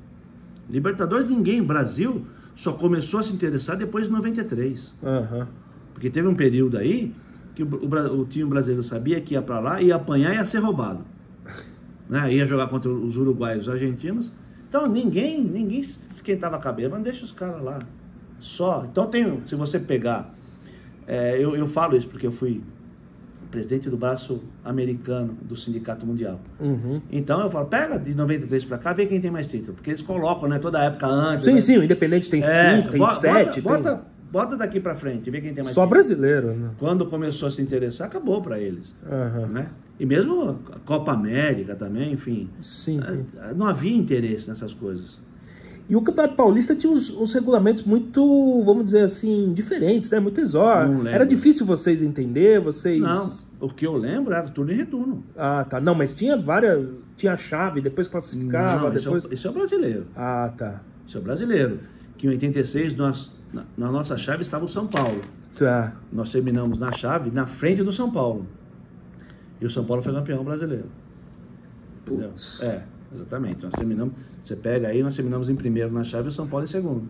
Libertadores, ninguém. Brasil só começou a se interessar depois de 93. Porque teve um período aí que o time brasileiro sabia que ia para lá, ia apanhar e ia ser roubado. Né? Ia jogar contra os uruguaios e os argentinos. Então ninguém esquentava a cabeça, mas deixa os caras lá. Só. Então se você pegar... eu falo isso porque eu fui presidente do braço americano do Sindicato Mundial. Então eu falo, pega de 93 para cá, vê quem tem mais título. Porque eles colocam, né, toda a época antes. Sim, né? sim, o Independente tem 5, tem 7. Bota daqui para frente, vê quem tem mais só título. Brasileiro, né? Quando começou a se interessar, acabou para eles. Né? E mesmo a Copa América também, enfim. Sim. Não havia interesse nessas coisas. E o Campeonato Paulista tinha uns regulamentos muito, vamos dizer assim, diferentes, né? Muito exóticos. Era difícil vocês entender, Não, o que eu lembro era turno e retorno. Ah, tá. Não, mas tinha várias... Tinha a chave, depois classificava, depois... Isso é o brasileiro. Ah, tá. Isso é o brasileiro. Que em 86, na nossa chave estava o São Paulo. Tá. Nós terminamos na chave, na frente do São Paulo. E o São Paulo foi campeão brasileiro. Putz. Exatamente. Nós terminamos... Você pega aí, nós terminamos em primeiro na chave e o São Paulo em segundo.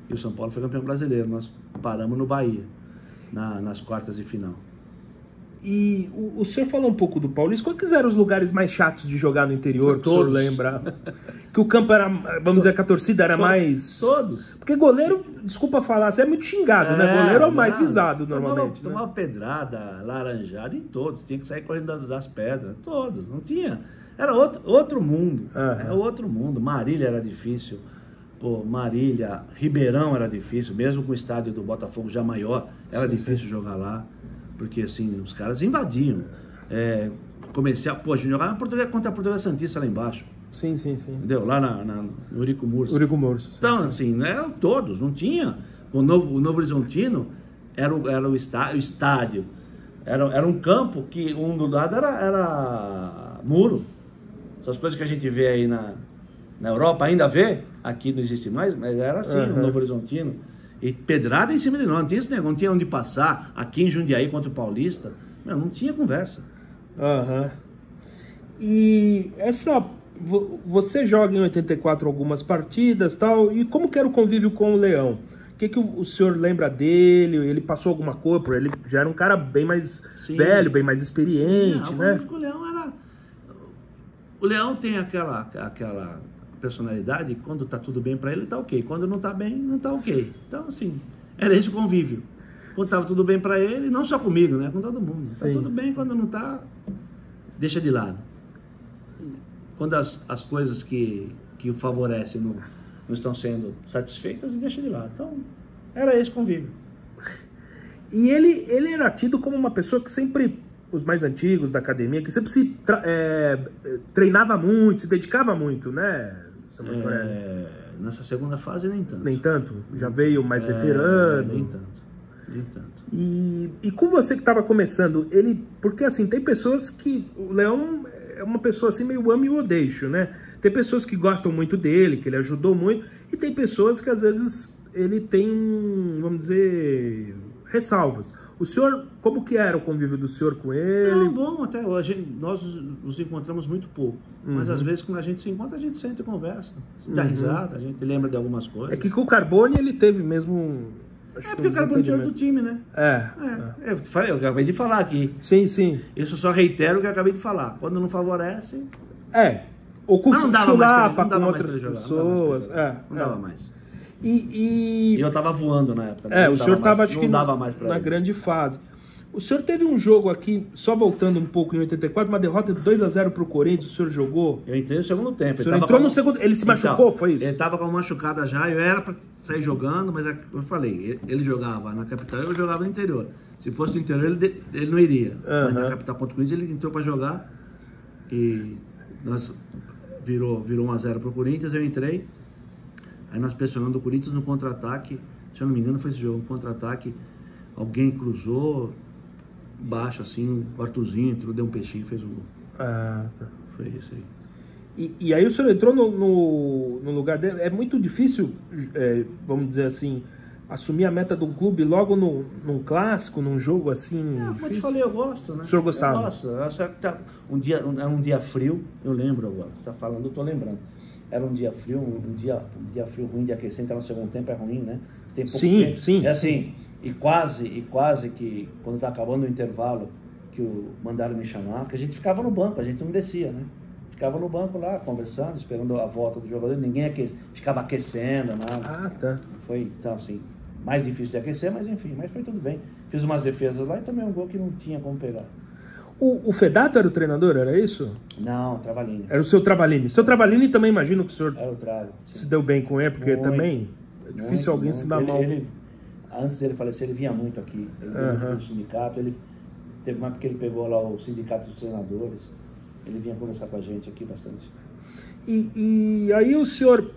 E o São Paulo foi campeão brasileiro. Nós paramos no Bahia, nas quartas de final. E o senhor falou um pouco do Paulista. Quais eram os lugares mais chatos de jogar no interior, que o senhor lembra? Que o campo era, vamos dizer, que a torcida era mais... Todos. Porque goleiro, desculpa falar, você é muito xingado, né? Goleiro é o mais visado, normalmente. Tomava pedrada, laranjada em todos. Tinha que sair correndo das pedras. Todos. Não tinha... Era outro mundo. Era outro mundo. Marília era difícil. Marília, Ribeirão era difícil. Mesmo com o estádio do Botafogo já maior, era difícil jogar lá. Porque, assim, os caras invadiam. Comercial, a gente jogava contra a Portuguesa Santista lá embaixo. Sim. Entendeu? Lá no Eurico Mursa. Então, assim, eram todos. Não tinha... O Novo Horizontino era o estádio. Era um campo que um do lado era muro. Essas coisas que a gente vê aí na Europa, ainda vê, aqui não existe mais, mas era assim, o Novo Horizontino. E pedrada em cima de nós, não tinha esse negócio, não tinha onde passar, aqui em Jundiaí contra o Paulista, não tinha conversa. E Você joga em 84 algumas partidas, tal, e como que era o convívio com o Leão? O que o senhor lembra dele? Ele passou alguma coisa? Ele já era um cara bem mais velho, bem mais experiente, sim, né? O Leão era... O Leão tem aquela personalidade, quando tá tudo bem pra ele, tá ok. Quando não tá bem, não tá ok. Então, assim, era esse o convívio. Quando tava tudo bem pra ele, não só comigo, né? Com todo mundo. Sim. Tá tudo bem, quando não tá, deixa de lado. Quando as coisas que o favorecem não estão sendo satisfeitas, deixa de lado. Então, era esse o convívio. E ele era tido como uma pessoa que sempre... Os mais antigos da academia, que sempre se treinava muito, se dedicava muito, né? Nessa segunda fase, nem tanto. Nem tanto? Já veio mais veterano? Nem tanto. Nem tanto. E com você que estava começando, porque assim, tem pessoas que... O Leão é uma pessoa assim meio amo e odeio, né? Tem pessoas que gostam muito dele, que ele ajudou muito, e tem pessoas que às vezes ele tem, vamos dizer, ressalvas. O senhor, como que era o convívio do senhor com ele? Não, bom, até hoje nós nos encontramos muito pouco. Mas às vezes quando a gente se encontra, a gente senta e conversa. Dá risada, a gente lembra de algumas coisas. É que com o Carbone ele teve mesmo... porque o Carbone tinha do time, né? Eu acabei de falar aqui. Sim, sim. Isso só reitero o que eu acabei de falar. Quando não favorece... Ou com chulapa com outras pessoas. Não dava mais. E eu tava voando na época. O senhor tava, acho que, na grande fase. O senhor teve um jogo aqui, só voltando um pouco, em 84, uma derrota de 2-0 pro Corinthians, o senhor jogou? Eu entrei no segundo tempo. O senhor entrou no segundo... Ele se machucou, foi isso? Ele tava com uma machucada já, eu era pra sair jogando, mas eu falei, ele jogava na capital, eu jogava no interior. Se fosse no interior, ele não iria. Mas na capital contra o Corinthians, ele entrou pra jogar e nós virou 1-0 pro Corinthians, eu entrei. Aí nós pressionando o Corinthians no contra-ataque, se eu não me engano foi esse jogo, no contra-ataque, alguém cruzou baixo assim, o Arthurzinho entrou, deu um peixinho e fez um gol. Foi isso aí. E aí o senhor entrou no lugar dele, é muito difícil, vamos dizer assim, assumir a meta de um clube logo num clássico, num jogo assim... Como eu te falei, eu gosto, né? O senhor gostava? Eu gosto. Era um dia frio, eu lembro agora, você tá falando, eu tô lembrando. Era um dia frio, um dia frio ruim de aquecer, então no segundo tempo é ruim, né? Tem pouco tempo. Sim. É assim, e quase que, quando tá acabando o intervalo, que mandaram me chamar, que a gente ficava no banco, a gente não descia, né? Ficava no banco lá, conversando, esperando a volta do jogador, ninguém ficava aquecendo, nada. Tá. Foi, então assim, mais difícil de aquecer, mas enfim, mas foi tudo bem. Fiz umas defesas lá e tomei um gol que não tinha como pegar. O Fedato era o treinador, era isso? Não, o Travalini. Era o seu Travalini. Seu Travalini também imagino que o senhor era o Travo, se deu bem com ele, porque também é difícil alguém se dar mal. Antes dele falecer, ele vinha muito aqui. Ele vinha muito no sindicato. Ele teve uma época que ele pegou lá o sindicato dos treinadores. Ele vinha conversar com a gente aqui bastante. E aí o senhor,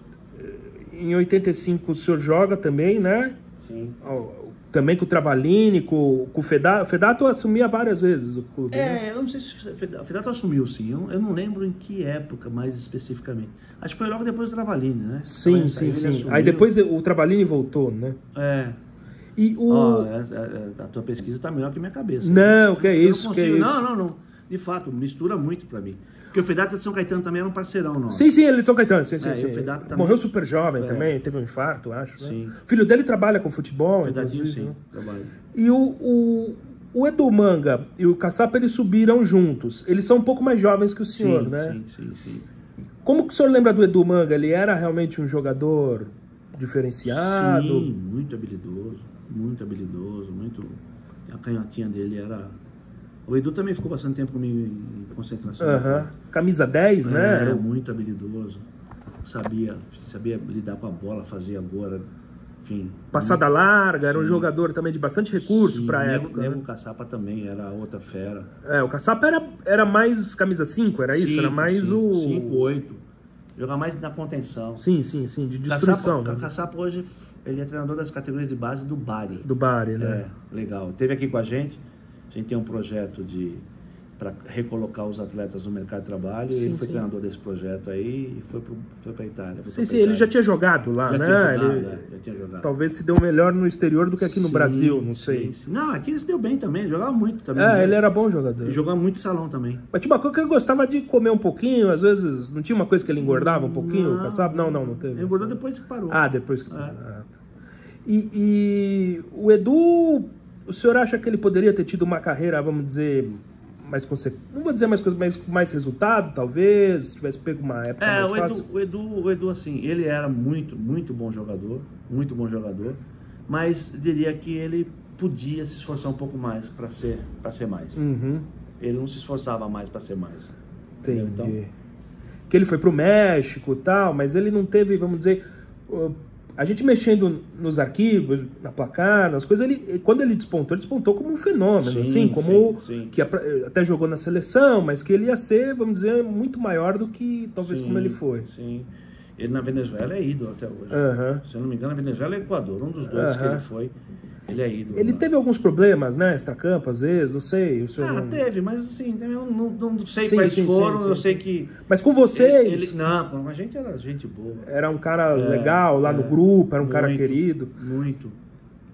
em 85, o senhor joga também, né? Sim. Também com o Travalini, com o Fedato. O Fedato assumia várias vezes o clube. Né? Eu não sei se o Fedato assumiu, sim. Eu não lembro em que época, mais especificamente. Acho que foi logo depois do Travalini, né? Sim. Aí depois o Travalini voltou, né? E a tua pesquisa tá melhor que a minha cabeça. Não, que é isso, Não. De fato, mistura muito pra mim. Porque o Fedato de São Caetano também era um parceirão nosso. Sim, ele é de São Caetano, sim. O Fedato também... Morreu super jovem também, teve um infarto, acho. Sim. Né? O filho dele trabalha com futebol, o Fedatinho, sim, né? trabalha. E o Edu Manga e o Caçapa, eles subiram juntos. Eles são um pouco mais jovens que o senhor, né? Sim. Como que o senhor lembra do Edu Manga? Ele era realmente um jogador diferenciado? Sim, muito habilidoso. A canhotinha dele era... O Edu também ficou bastante tempo comigo em concentração. Camisa 10, né? Era muito habilidoso. Sabia lidar com a bola, fazia agora, enfim. Passada larga, era um jogador também de bastante recurso para a época. Mesmo o Caçapa também era outra fera. O Caçapa era mais camisa 5, era isso? Era mais o... 5, 8. Jogava mais na contenção. Sim, de destruição. O Caçapa hoje, ele é treinador das categorias de base do Bari. Do Bari, né? Legal. Teve aqui com a gente tem um projeto de para recolocar os atletas no mercado de trabalho. E ele foi treinador desse projeto aí e foi para a Itália. Sim, ele já tinha jogado lá, né? Já tinha jogado. Talvez se deu melhor no exterior do que aqui no Brasil, não sei. Sim. Não, aqui ele se deu bem também, jogava muito também. Ele era bom jogador. Ele jogava muito salão também. Mas tinha uma coisa que ele gostava de comer um pouquinho, às vezes, não tinha uma coisa que ele engordava um pouquinho, Kassab? Não teve. Ele engordou depois que parou. Depois que parou. E o Edu, o senhor acha que ele poderia ter tido uma carreira, vamos dizer, não vou dizer mais coisa, mas com mais resultado, talvez, tivesse pego uma época mais fácil? O Edu, assim, ele era muito bom jogador, mas diria que ele podia se esforçar um pouco mais para ser mais. Uhum. Ele não se esforçava mais para ser mais. Entendi. Então, que ele foi pro México e tal, mas ele não teve, vamos dizer... A gente mexendo nos arquivos, na placar, nas coisas, quando ele despontou como um fenômeno, sim, como sim. Que até jogou na seleção, mas que ele ia ser, vamos dizer, muito maior do que talvez como ele foi. Sim. Ele na Venezuela é ídolo até hoje. Se eu não me engano, na Venezuela é Equador, um dos dois que ele foi, ele é ídolo. Ele teve alguns problemas, né, extracampo, às vezes, não sei. O senhor teve, mas assim, eu não sei quais foram, eu sei que... Mas com vocês... com a gente era gente boa. Era um cara legal lá no grupo, era um cara querido. Muito.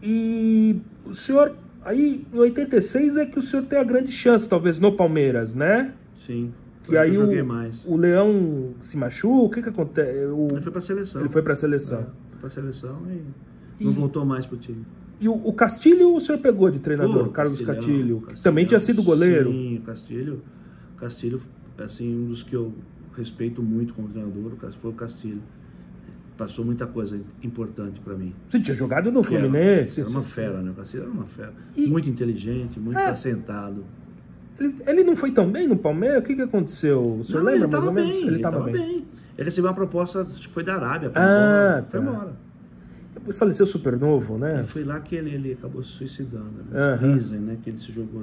E o senhor, aí em 86 é que o senhor tem a grande chance, talvez, no Palmeiras, né? Sim. Que aí eu joguei mais. O Leão se machuca, o que acontece? Ele foi pra seleção. Ele foi pra seleção. Foi pra seleção e não voltou mais pro time. E o Castilho o senhor pegou de treinador, o Carlos Castilho, que também tinha sido goleiro. Sim, o Castilho, assim, um dos que eu respeito muito como treinador, foi o Castilho. Passou muita coisa importante para mim. Você tinha jogado no Fluminense? Era uma fera, né? O Castilho era uma fera. Muito inteligente, muito assentado. Ele não foi tão bem no Palmeiras? O que aconteceu? O senhor lembra mais ou menos? Ele estava bem. Ele recebeu uma proposta, acho que foi da Arábia. Foi embora. Depois faleceu super novo, né? Foi lá que ele acabou se suicidando. Né? Dizem, né? Que ele se jogou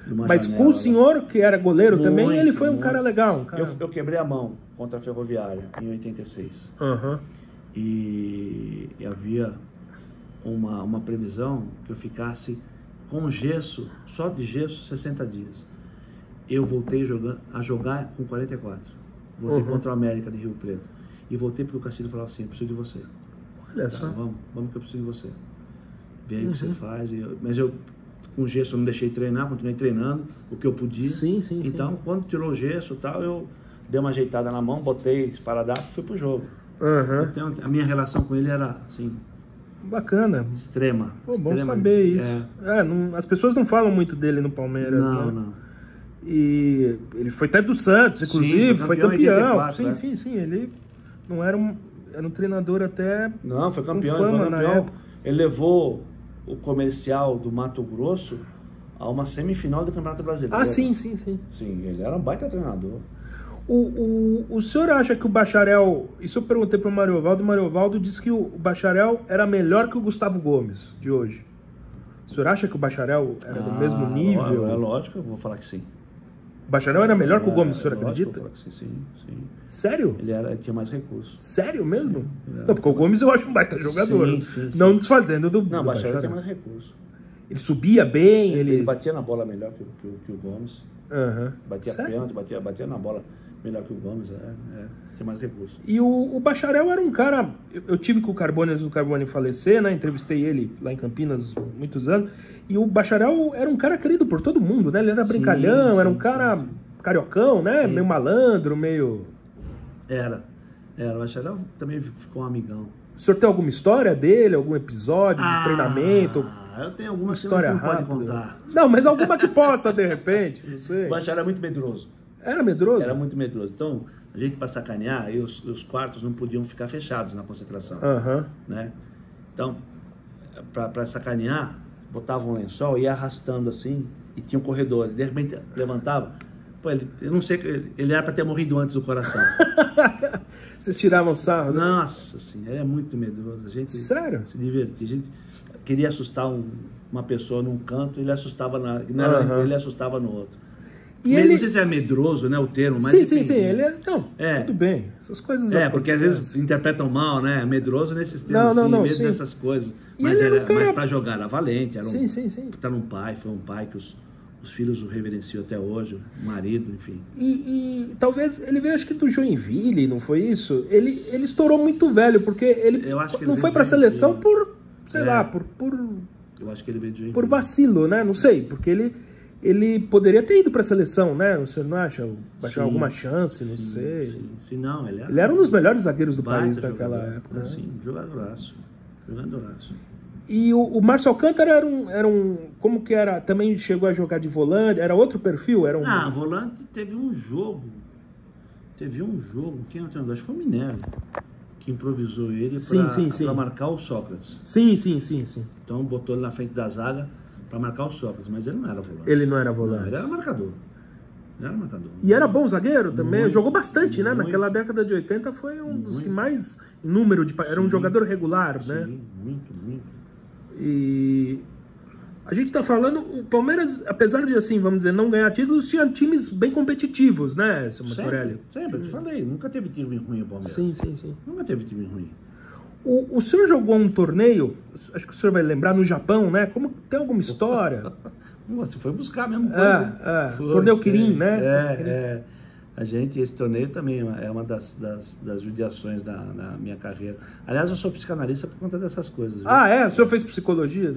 numa Mas janela, com o senhor, que era goleiro também, ele foi um muito. cara legal. Eu quebrei a mão contra a Ferroviária em 86. E havia uma previsão que eu ficasse com gesso, só de gesso, 60 dias. Eu voltei a jogar com 44. Voltei contra o América de Rio Preto. E voltei porque o Castilho falava assim, eu preciso de você. Olha só. Vamos que eu preciso de você. Vê aí o que você faz. Mas eu, com gesso, eu não deixei treinar, continuei treinando o que eu podia. Então, quando tirou o gesso e tal, eu dei uma ajeitada na mão, botei esparadrapo e fui pro jogo. Então, a minha relação com ele era, assim... Bacana. Extrema. Bom saber isso. As pessoas não falam muito dele no Palmeiras, Não. E ele foi até do Santos, inclusive, foi campeão. 84, sim. Ele não era um treinador até... Não, foi campeão. Com fama na época. Ele levou o Comercial do Mato Grosso a uma semifinal do Campeonato Brasileiro. Sim. Sim, ele era um baita treinador. O senhor acha que o Bacharel... Isso eu perguntei para o Mário Valdo disse que o Bacharel era melhor que o Gustavo Gomes de hoje. O senhor acha que o Bacharel era do mesmo nível? É lógico, eu vou falar que sim. O Bacharel era melhor que o Gomes, o senhor acredita? Eu vou falar que sim. Sério? Ele tinha mais recursos. Sério mesmo? Não, porque o Gomes eu acho um baita jogador. Sim. Não desfazendo do Não, o Bacharel tinha mais recursos. Ele subia bem, ele batia na bola melhor que o Gomes. Batia pênalti, batia na bola melhor que o Gomes, tinha mais recursos. E o Bacharel era um cara... Eu tive com o Carbone antes do Carbone falecer, né? Entrevistei ele lá em Campinas muitos anos. E o Bacharel era um cara querido por todo mundo, né? Ele era brincalhão, era um cara cariocão, né? Meio malandro, meio... Era. O Bacharel também ficou um amigão. O senhor tem alguma história dele? Algum episódio de treinamento? Eu tenho alguma história que não rápida. pode contar. Não, mas alguma que possa, de repente, não sei. O Bacharel era muito medroso. Era medroso? Era muito medroso. Então, a gente, para sacanear, os quartos não podiam ficar fechados na concentração. Né? Então, para sacanear, botava um lençol e ia arrastando assim, e tinha um corredor. De repente, levantava. Pô, eu não sei, ele era para ter morrido antes do coração. Vocês tiravam sarro, né? Nossa senhora, ele é muito medroso. A gente Sério? Se divertia. A gente queria assustar uma pessoa num canto, ele assustava ele assustava no outro. Não sei se é medroso, né, o termo, mas... Sim, ele é... Não, tudo bem. Essas coisas... porque às vezes interpretam mal, né? Medroso nesses termos, mesmo nessas coisas. Mas pra jogar era valente, era foi um pai que os Os filhos o reverenciam até hoje, o marido, enfim. E talvez ele veio, acho que do Joinville, não foi isso? Ele estourou muito velho, porque ele não foi para a seleção por, sei lá, eu acho que ele veio de Joinville. Por vacilo, né? Não sei, porque ele poderia ter ido para a seleção, né? Você não acha? Baixar alguma chance, não sei. Sim, não, ele era um dos melhores zagueiros do país naquela época. Né? Sim, jogadoraço. E o Márcio Alcântara era um... Como que era? Também chegou a jogar de volante? Era outro perfil? Volante teve um jogo. Quem é o treinador? Acho que foi o Minelli, que improvisou ele para marcar o Sócrates. Sim. Então botou ele na frente da zaga para marcar o Sócrates, mas ele não era volante. Ele não era volante. Não, ele era marcador. E era bom zagueiro também? Muito, jogou bastante, né? Muito. Naquela década de 80 foi um dos que mais... Número de... Era um jogador regular, né? Sim, muito. E a gente tá falando, o Palmeiras, apesar de, assim, vamos dizer, não ganhar títulos, tinha times bem competitivos, né, seu Martorelli? Sempre, eu te falei, nunca teve time ruim o Palmeiras. Sim. Nunca teve time ruim. O senhor jogou um torneio, acho que o senhor vai lembrar, no Japão, né? Tem alguma história? Você foi buscar a mesma coisa. Torneio Kirin, né? Esse torneio também é uma das judiações da minha carreira. Aliás, eu sou psicanalista por conta dessas coisas. Viu? O senhor fez psicologia?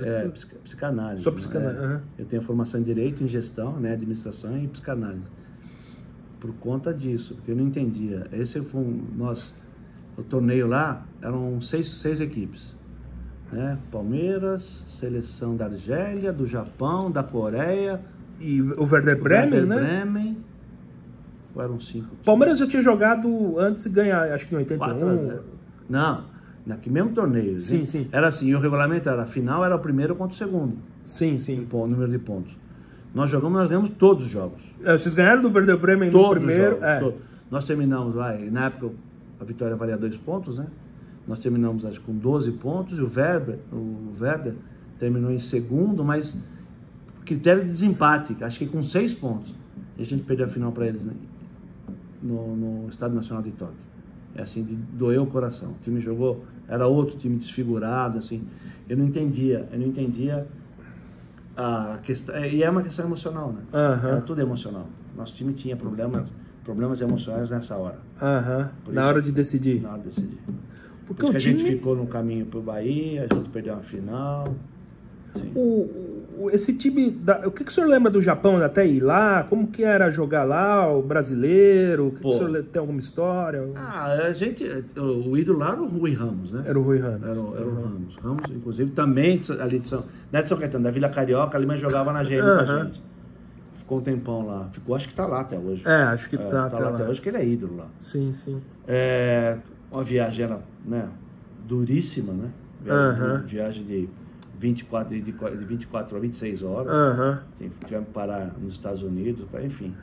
Psicanálise. Sou psicanálise. Eu tenho formação em Direito, em Gestão, né, Administração e Psicanálise. Por conta disso, porque eu não entendia. Esse foi o torneio lá, eram seis equipes. Né? Palmeiras, Seleção da Argélia, do Japão, da Coreia. E o Werder Bremen, né? Bremen. Ou eram 5? Palmeiras já tinha jogado antes de ganhar, acho que em 81. Não, naquele mesmo torneio. Sim. Era assim, o regulamento era, a final era o primeiro contra o segundo. Sim. O número de pontos. Nós ganhamos todos os jogos. Vocês ganharam do Werder Bremen no primeiro? Todos. Nós terminamos lá, na época a vitória valia 2 pontos, né? Nós terminamos, acho, com 12 pontos, e o Werder terminou em segundo, mas critério de desempate, acho que com 6 pontos. E a gente perdeu a final para eles, né? No Estádio Nacional de Tóquio. É assim, de doer o coração. O time jogou, era outro time desfigurado, assim. Eu não entendia a questão, e é uma questão emocional, né? Era tudo emocional. Nosso time tinha problemas emocionais nessa hora. Na hora de decidir. Na hora de decidir. Porque a gente ficou no caminho pro Bahia, a gente perdeu a final. Sim. Esse time, o que o senhor lembra do Japão até ir lá? Como que era jogar lá, o brasileiro? O senhor tem alguma história? O ídolo lá era o Rui Ramos, né? Era o Rui Ramos. Era o Ramos. Ramos, inclusive, também ali de São Caetano, da Vila Carioca, ali, mas jogava na GM com a gente. Ficou um tempão lá. Acho que tá lá até hoje. Acho que tá lá até hoje, que ele é ídolo lá. Sim. Uma viagem era, né, duríssima, né? Viagem de 24 a 26 horas. Tivemos que parar nos Estados Unidos, enfim.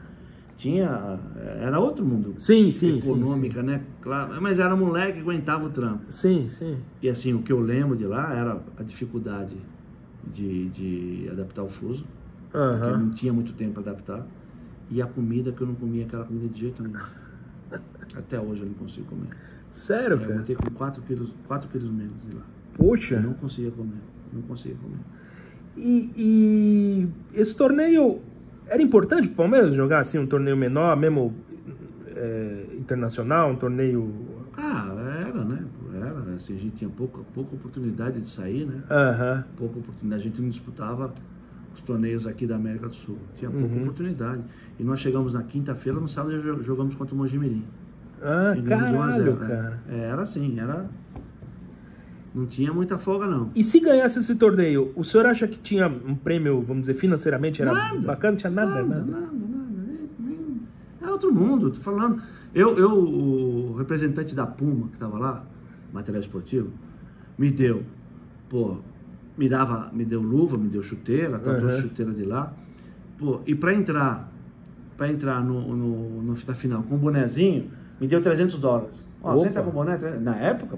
Era outro mundo. Sim. Econômica, né? Claro, mas era moleque que aguentava o trampo. Sim. E assim, o que eu lembro de lá era a dificuldade de adaptar o fuso. Porque eu não tinha muito tempo para adaptar. E a comida que eu não comia, aquela comida de jeito nenhum. Até hoje eu não consigo comer. Sério, cara? Eu voltei com 4 quilos menos de lá. Poxa! Eu não conseguia comer. E esse torneio era importante para o Palmeiras jogar assim um torneio menor, mesmo internacional, um torneio... Era, né? Era, assim, a gente tinha pouca oportunidade de sair, né? Pouca oportunidade, a gente não disputava os torneios aqui da América do Sul, tinha pouca oportunidade. E nós chegamos na quinta-feira, no sábado jogamos contra o Mojimirim. Caralho, cara. Era assim, não tinha muita folga, não. E se ganhasse esse torneio, o senhor acha que tinha um prêmio, vamos dizer, financeiramente era bacana? Não tinha nada? É outro mundo, tô falando. O representante da Puma, que estava lá, material esportivo, me deu luva, me deu chuteira, trouxe chuteira de lá. E para entrar na final com o bonezinho, me deu $300. Você entra com o boné? Na época,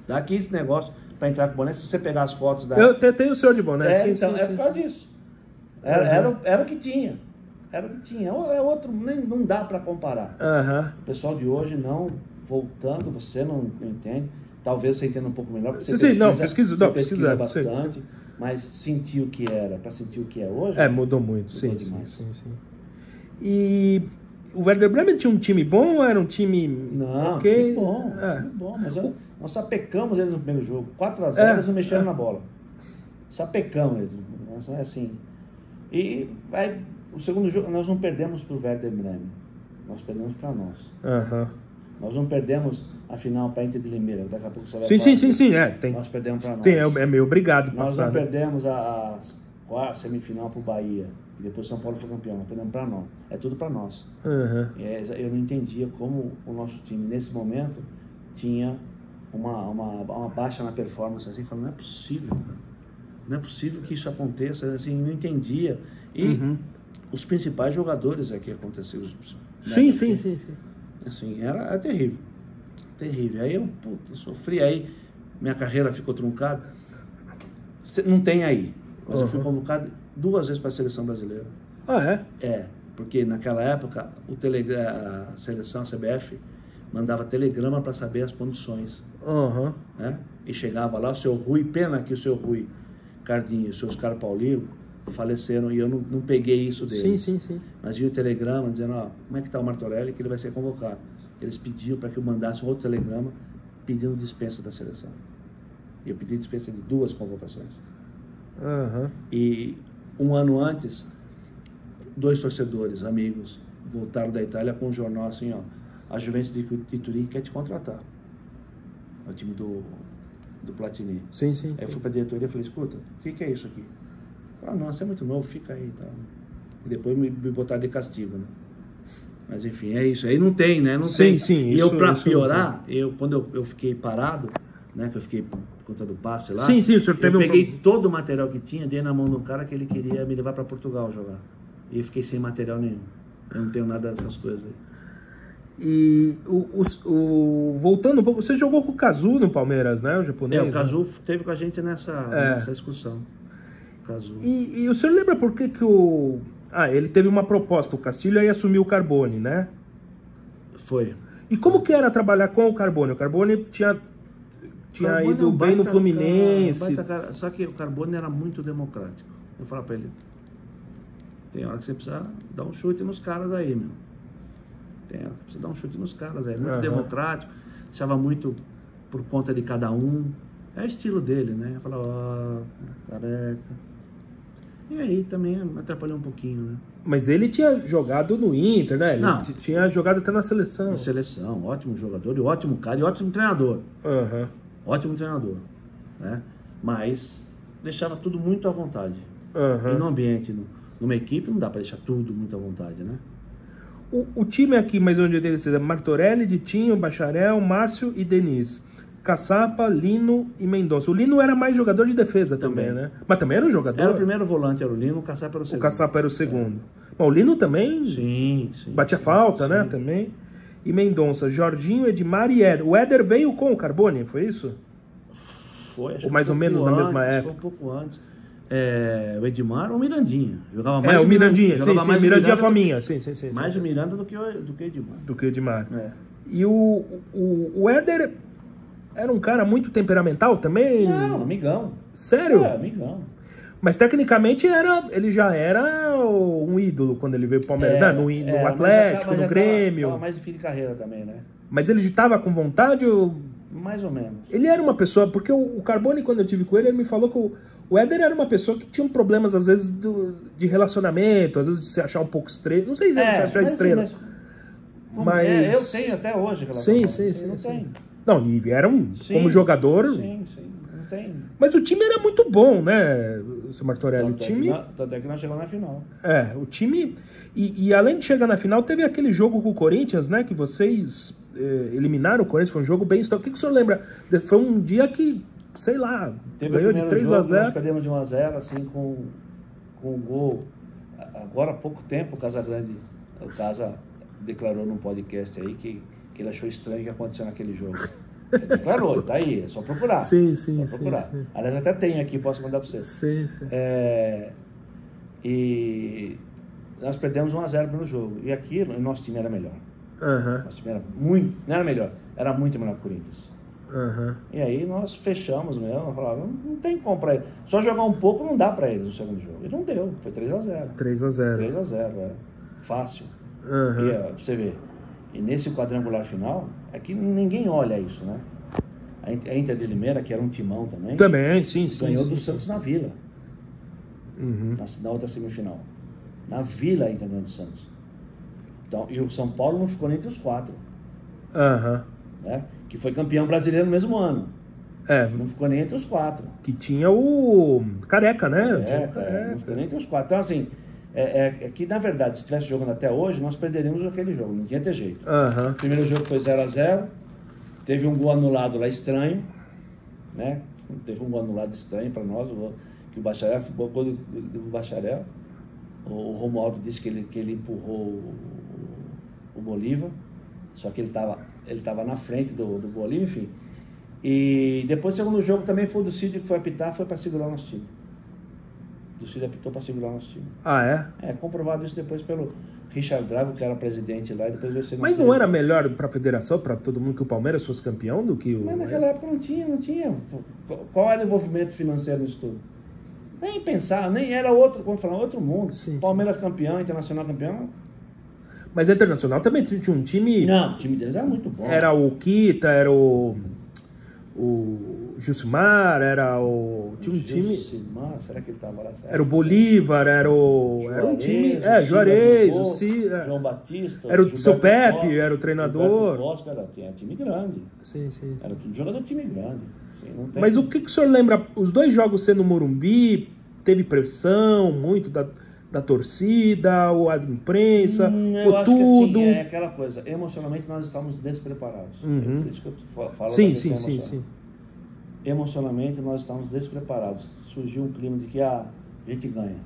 dá aqui esse negócio para entrar com o boné, se você pegar as fotos da... Eu tenho o senhor de boné, sim. Por causa disso. Era o que tinha. Era o que tinha. É outro, não dá para comparar. O pessoal de hoje não, voltando, você não entende. Talvez você entenda um pouco melhor, porque você pesquisa bastante. mas sentir o que era para sentir o que é hoje... Mudou muito, mudou sim. demais. Sim. E o Werder Bremen tinha um time bom ou era um time... Não, okay? time bom, mas nós sapecamos eles no primeiro jogo, 4-0, eles não mexeram na bola. Sapecamos eles, nossa, é assim. E aí, o segundo jogo, nós não perdemos para o Werder Bremen, nós perdemos para nós. Nós não perdemos a final para a Inter de Limeira, daqui a pouco você vai falar. Nós perdemos para nós. É meio obrigado nós passar. Nós não perdemos a semifinal para o Bahia, e depois São Paulo foi campeão, nós perdemos para nós. É tudo para nós. Eu não entendia como o nosso time, nesse momento, tinha uma baixa na performance, assim, falando, não é possível, cara. Não é possível que isso aconteça, assim, não entendia. E os principais jogadores aqui aconteceu. Sim. Assim, era terrível. Terrível. Aí eu sofri, aí minha carreira ficou truncada. Não tem aí. Mas eu fui convocado 2 vezes para a seleção brasileira. Porque naquela época a seleção, a CBF, mandava telegrama para saber as condições. Né? E chegava lá, o seu Rui, pena que o seu Rui Cardinho e o seu Oscar Paulino faleceram e eu não peguei isso deles. Sim. Mas vi o telegrama dizendo, como é que está o Martorelli, que ele vai ser convocado. Eles pediam para que eu mandasse um outro telegrama pedindo dispensa da seleção. E eu pedi dispensa de 2 convocações. E um ano antes, 2 torcedores, amigos, voltaram da Itália com um jornal assim, a Juventus de Turim quer te contratar. É o time do Platini. Sim. Aí eu fui pra diretoria e falei, escuta, o que é isso aqui? Falaram, não, você é muito novo, fica aí, tá? E depois me botaram de castigo, né? Mas enfim, é isso. Aí não tem, né? Não tem. E eu, pra piorar, quando eu fiquei parado, né? Que eu fiquei por conta do passe lá. O senhor teve eu peguei todo o material que tinha, dei na mão de um cara que ele queria me levar pra Portugal jogar. E eu fiquei sem material nenhum. Eu não tenho nada dessas coisas aí. E voltando um pouco, você jogou com o Kazu no Palmeiras, né? O japonês. O Kazu teve com a gente nessa discussão. Kazu. E o senhor lembra por que ele teve uma proposta, o Castilho aí assumiu o Carbone, né? Foi. E como que era trabalhar com o Carbone? O Carbone tinha ido bem no Fluminense. Só que o Carbone era muito democrático. Eu falava pra ele, tem hora que você precisa dar um chute nos caras aí, meu. Tem hora que precisa dar um chute nos caras aí. Muito democrático, achava muito por conta de cada um. É o estilo dele, né? Eu falava, careca. E aí também me atrapalhou um pouquinho, né? Mas ele tinha jogado no Inter, né? Ele Não. tinha jogado até na seleção. Na seleção, ótimo jogador, e ótimo cara, e ótimo treinador. Ótimo treinador, né? Mas deixava tudo muito à vontade. E no ambiente, numa equipe, não dá pra deixar tudo muito à vontade, né? O time aqui, mais onde eu dei é Martorelli, Ditinho, Bacharel, Márcio e Denis. Caçapa, Lino e Mendonça. O Lino era mais jogador de defesa também, né? Mas também era um jogador. Era o primeiro volante, era o Lino, o Caçapa era o segundo. O Caçapa era o segundo. Mas o Lino também sim. batia falta, né? Também. E Mendonça, Jorginho, Edmar e Éder. O Éder veio com o Carbone, foi isso? Foi, acho ou mais ou menos na mesma época? Foi um pouco antes. O Edmar ou o Mirandinha. Jogava mais o Mirandinha, sim, mais o Mirandinha Faminha. Sim. Mais o Miranda do que o Edmar. Do que o Edmar. E o Éder era um cara muito temperamental também? Não, amigão. Sério? Amigão. Mas tecnicamente ele já era um ídolo quando ele veio pro Palmeiras, né? No Atlético, no Grêmio. Tava mais de fim de carreira também, né? Mas ele estava com vontade ou... Mais ou menos. Ele era uma pessoa, porque o Carbone, quando eu tive com ele me falou que o Éder era uma pessoa que tinha problemas, às vezes, de relacionamento, às vezes de se achar um pouco estrela. Não sei se você achar estrela. Mas... eu tenho até hoje relacionamento. Sim. Não tem. Não, e era como jogador... Sim, não tem. Mas o time era muito bom, né, seu Martorelli? Tanto é que nós chegamos na final. O time... E além de chegar na final, teve aquele jogo com o Corinthians, né, que vocês eliminaram o Corinthians, foi um jogo bem... O que o senhor lembra? Foi um dia que, sei lá, ganhou de 3-0. Nós perdemos de 1-0, assim, com um gol. Agora há pouco tempo, o Casagrande, o Casa declarou num podcast aí que ele achou estranho o que aconteceu naquele jogo. Ele declarou, tá aí, é só procurar. Sim. Aliás, até tenho aqui, posso mandar para você. Sim. E nós perdemos 1-0 no jogo. E aquilo, o nosso time era melhor. Uhum. Nosso time era muito, não era melhor, era muito melhor que o Corinthians. Aham. E aí nós fechamos mesmo, falava, não tem como pra ele. Só jogar um pouco não dá pra ele no segundo jogo. E não deu, foi 3-0. 3-0. 3-0, fácil. Aham. E pra você ver, e nesse quadrangular final, é que ninguém olha isso, né? A Inter de Limeira, que era um timão também, Também, sim, sim. ganhou sim, do sim. Santos na Vila, Uhum. na outra semifinal. Na Vila a Inter ganhou do Santos. Então, e o São Paulo não ficou nem entre os 4, Aham. né? Que foi campeão brasileiro no mesmo ano. É, Não ficou nem entre os 4. que tinha o Careca, né? Tinha o Não Careca. ficou nem entre os 4. Então, assim, é que na verdade, se estivesse jogando até hoje, nós perderíamos aquele jogo, não tinha ter jeito. Aham. O primeiro jogo foi 0-0, teve um gol anulado lá estranho, né? Teve um gol anulado estranho para nós, que o Bacharel, o gol do Bacharel, o Romualdo disse que ele empurrou o Bolívar, só que ele estava na frente do Bolívar, enfim. E depois o segundo jogo também foi o do Cid que foi apitar, foi para segurar o nosso time. O Cid apitou para segurar o nosso time. Ah, é? É comprovado isso depois pelo Richard Drago, que era presidente lá, e depois veio ser Mas não era melhor para a federação, para todo mundo, que o Palmeiras fosse campeão do que o... Mas naquela época não tinha. Qual era o envolvimento financeiro nisso tudo? Nem pensar, nem era outro, como falar, outro mundo. Sim. Palmeiras campeão, Internacional campeão. Mas a Internacional também tinha um time... Não, o time deles era muito bom. Era o Kita, era o Gilcimar, era o... Tinha um time... Gilcimar, será que ele estava lá? Era o Bolívar, era um time... Juarez, o João Batista. Era o Gilberto seu Pepe, Costa, era o treinador. Costa, tinha time grande. Sim, sim. Era tudo jogador de time grande. Assim, não tem... Mas o que o senhor lembra? Os 2 jogos sendo no Morumbi, teve pressão muito da torcida, ou a imprensa, eu ou acho tudo? que assim, é aquela coisa, emocionalmente nós estamos despreparados. Uhum. É por isso que eu falo Sim, da sim, questão sim, emocional. sim. Emocionalmente nós estamos despreparados. Surgiu um clima de que a gente ganha.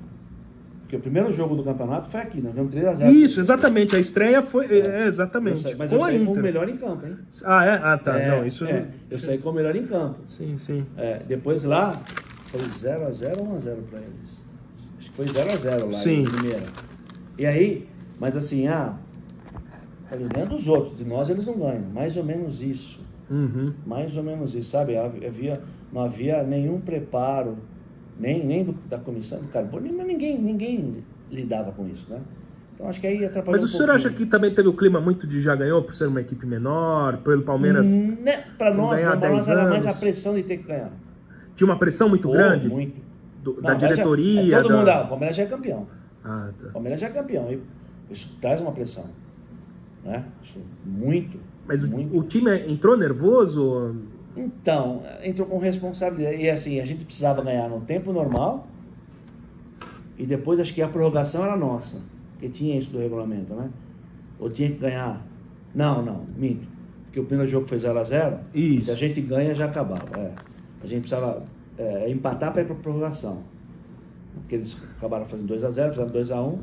Porque o primeiro jogo do campeonato foi aqui, nós ganhamos 3-0. Isso, exatamente. A estreia foi... exatamente. Mas com eu a saí como o Inter. melhor em campo, hein? Ah, é? Ah, tá. Não, isso... Eu saí como o melhor em campo. Sim, sim. Depois lá, foi 0-0 ou 1-0 para eles? Acho que foi 0-0 lá Sim. em primeira. E aí, mas assim, eles ganham dos outros, de nós eles não ganham. Mais ou menos isso. Uhum. Mais ou menos isso, sabe? Não havia nenhum preparo, nem da comissão do carbono, mas ninguém lidava com isso, né? Então acho que aí atrapalhou. Mas o senhor acha que também teve o clima muito de já ganhou por ser uma equipe menor, pelo Palmeiras Para nós, ganhar 10 era mais a anos? pressão de ter que ganhar. Tinha uma pressão muito grande? Muito. Da diretoria? Todo mundo, o Palmeiras já é campeão. Ah, tá. O Palmeiras já é campeão. E isso traz uma pressão, né? Isso, muito. Mas muito. o time entrou nervoso? Então, entrou com responsabilidade. E assim, a gente precisava ganhar no tempo normal. E depois acho que a prorrogação era nossa. Porque tinha isso do regulamento, né? Ou tinha que ganhar. Não, minto. Porque o primeiro jogo foi 0-0. Isso. Se a gente ganha, já acabava. A gente precisava empatar para ir para a prorrogação. Porque eles acabaram fazendo 2-0, fizeram 2-1.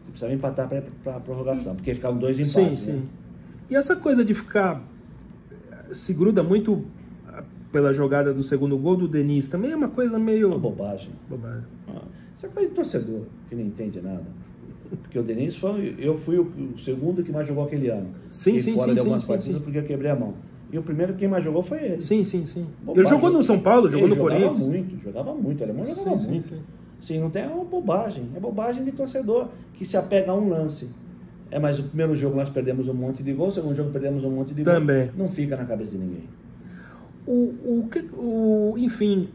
E precisava empatar para ir para a prorrogação. Porque ficavam 2 empates. Sim, né? sim. E essa coisa de ficar... Se gruda muito pela jogada do segundo gol do Denis. Também é uma coisa meio... Uma bobagem. Isso é coisa de torcedor, que não entende nada. Porque o Denis eu fui o segundo que mais jogou aquele ano. Sim, sim, fora sim, de algumas sim, partidas sim. porque eu quebrei a mão. E o primeiro quem mais jogou foi ele. Sim. Bobagem. Ele jogou no São Paulo, jogou no Corinthians. Jogava muito. O alemão jogava Sim, muito. sim. Sim, não tem, é uma bobagem. É bobagem de torcedor que se apega a um lance. Mas o primeiro jogo nós perdemos um monte de gol, o segundo jogo perdemos um monte de gol. Também. Não fica na cabeça de ninguém. Enfim,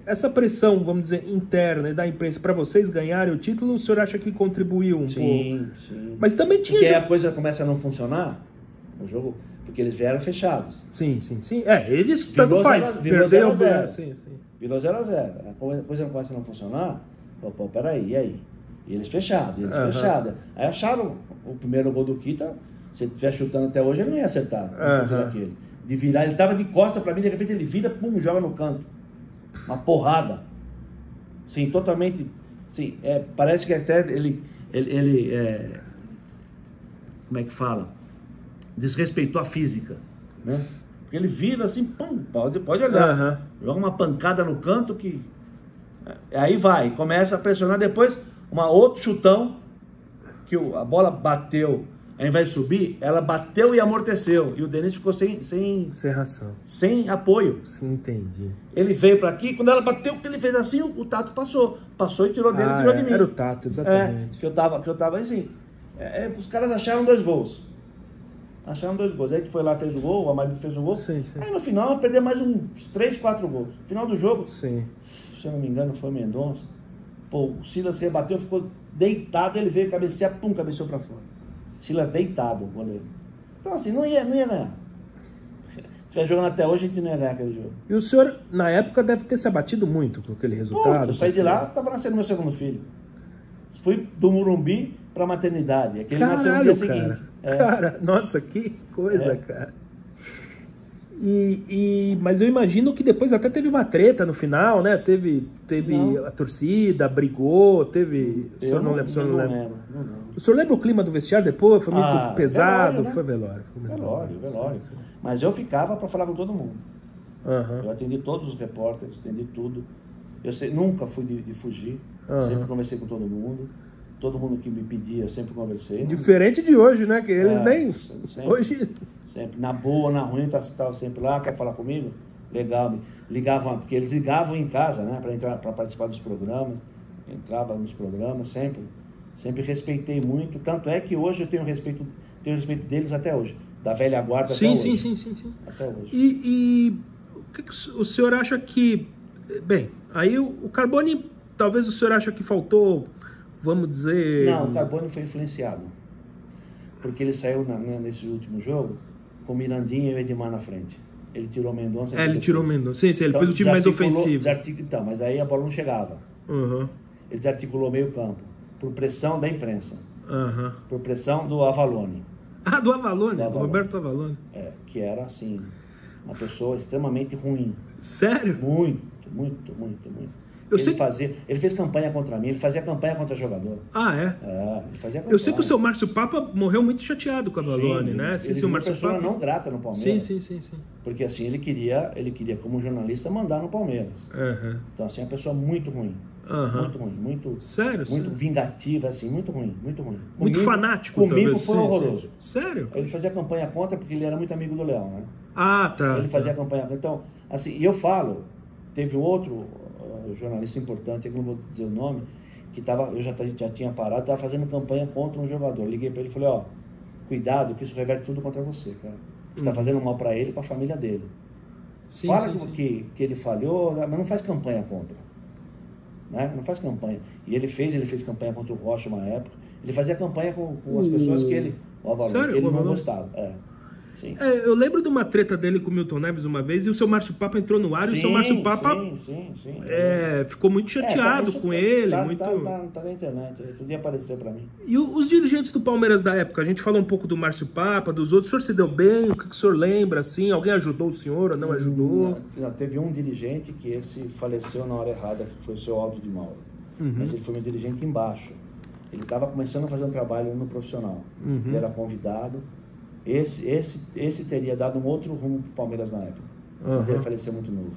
essa pressão, vamos dizer, interna da imprensa para vocês ganharem o título, o senhor acha que contribuiu um pouco? Sim. Mas também tinha... Porque a coisa começa a não funcionar no jogo, porque eles vieram fechados. Sim. Eles tanto faz. Virou Perdeu 0-0. Sim. Virou 0-0. A coisa não começa a não funcionar. Pô, peraí, e aí? E eles fechados, Aí acharam o primeiro gol do Kita, se ele estiver chutando até hoje, ele não ia acertar. Aquele. De virar, ele tava de costa pra mim, de repente ele vira, pum, joga no canto. Uma porrada. Sim, totalmente. Sim, parece que até ele como é que fala? Desrespeitou a física, né? Porque ele vira assim, pum, pode olhar. Joga uma pancada no canto que... Aí começa a pressionar. Depois, outro chutão, que a bola bateu ao invés de subir, ela bateu e amorteceu. E o Denis ficou sem Serração. sem apoio. Sim, entendi. Ele veio para aqui, quando ela bateu, ele fez assim, o Tato passou. Passou e tirou dele e tirou de mim. Era o Tato, exatamente. Que eu tava assim. Os caras acharam 2 gols. Acharam 2 gols. Aí a gente foi lá, fez o gol, o Amarildo fez o gol. Sim, sim. Aí no final, ela perdeu mais uns 3, 4 gols. No final do jogo, Sim. se eu não me engano, foi Mendonça. Pô, o Silas rebateu, ficou deitado, ele veio cabecear, pum, cabeceou pra fora. Silas deitado, o goleiro. Então assim, não ia ganhar. Se estiver jogando até hoje, a gente não ia ganhar aquele jogo. E o senhor, na época, deve ter se abatido muito com aquele resultado. Pô, eu saí de lá, tava nascendo meu segundo filho. Fui do Morumbi pra maternidade. Aquele nasceu no dia seguinte. Cara, nossa, que coisa, cara. Mas eu imagino que depois até teve uma treta no final, né? Teve a torcida, brigou, teve... O senhor não lembra? Não. O senhor lembra o clima do vestiário depois? Foi muito pesado? Velório, né? Foi velório. Velório. Mas eu ficava para falar com todo mundo. Uhum. Eu atendi todos os repórteres, atendi tudo. Nunca fui de fugir. Sempre conversei com todo mundo. Todo mundo que me pedia, eu sempre conversei. Diferente de hoje, né? Que eles nem... Sempre, hoje... Sempre. Na boa, na ruim, estava sempre lá. Quer falar comigo? Legal. Ligavam, porque eles ligavam em casa, né? Para participar dos programas. Entrava nos programas, sempre. Sempre respeitei muito. Tanto é que hoje eu tenho respeito deles até hoje. Da velha guarda até hoje. Sim. Até hoje. E o que o senhor acha que... Bem, aí o Carbone, talvez o senhor acha que faltou, vamos dizer... Não, o Carbone foi influenciado. Porque ele saiu nesse último jogo com o Mirandinha e o Edmar na frente. Ele tirou o Mendonça. Ele tirou o Mendonça. Sim, ele então, fez o time mais ofensivo. Então, mas aí a bola não chegava. Uhum. Ele desarticulou meio campo. Por pressão da imprensa. Uhum. Por pressão do Avalone. Do Avalone, do Roberto Avalone. Que era, assim, uma pessoa extremamente ruim. Sério? Muito. Ele fez campanha contra mim, ele fazia campanha contra jogador. Ele fazia campanha. Eu sei que o seu Márcio Papa morreu muito chateado com a Avalone, né? Ele foi uma pessoa não grata no Palmeiras. Sim. Porque assim, ele queria, como jornalista, mandar no Palmeiras. Uhum. Então assim, é uma pessoa muito ruim. Muito ruim, muito... Sério? Muito vingativa, assim, muito ruim. Muito fanático, comigo talvez. Foi horroroso. Sério? Ele fazia campanha contra porque ele era muito amigo do Leão, né? Tá. Ele fazia campanha contra. Então, assim, e eu falo, teve um outro jornalista importante, eu não vou dizer o nome, que eu já tinha parado, estava fazendo campanha contra um jogador. Liguei para ele e falei, cuidado, que isso reverte tudo contra você, cara. Você está fazendo mal para ele e para a família dele. Fala que ele falhou, mas não faz campanha contra. Né? Não faz campanha. E ele fez campanha contra o Rocha uma época. Ele fazia campanha com as pessoas que ele não gostava. Sim. Eu lembro de uma treta dele com o Milton Neves uma vez, e o seu Márcio Papa entrou no ar, e o seu Márcio Papa ficou muito chateado com ele. Tá na internet, tudo dia apareceu pra mim. E os dirigentes do Palmeiras da época? A gente falou um pouco do Márcio Papa, dos outros. O senhor se deu bem? O que o senhor lembra? Assim? Alguém ajudou o senhor ou não ajudou? Não, teve um dirigente que esse faleceu na hora errada, que foi o seu Aldo de Mauro. Mas ele foi meu dirigente embaixo. Ele estava começando a fazer um trabalho no profissional. Ele era convidado. Esse teria dado um outro rumo pro Palmeiras na época. Mas ele faleceu muito novo.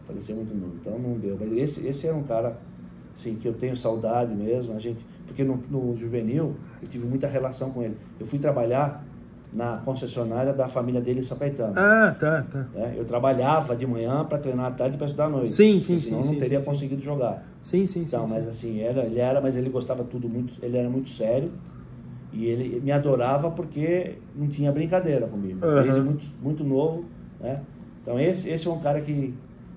Faleceu muito novo, então não deu. Mas esse era um cara, assim, que eu tenho saudade mesmo. Porque no juvenil eu tive muita relação com ele. Eu fui trabalhar na concessionária da família dele em São Caetano. Tá. Eu trabalhava de manhã para treinar à tarde e para estudar à noite. Senão não teria conseguido jogar. Então, mas assim, mas ele gostava tudo muito, ele era muito sério. E ele me adorava porque não tinha brincadeira comigo. Desde muito novo, né? Então esse é um cara que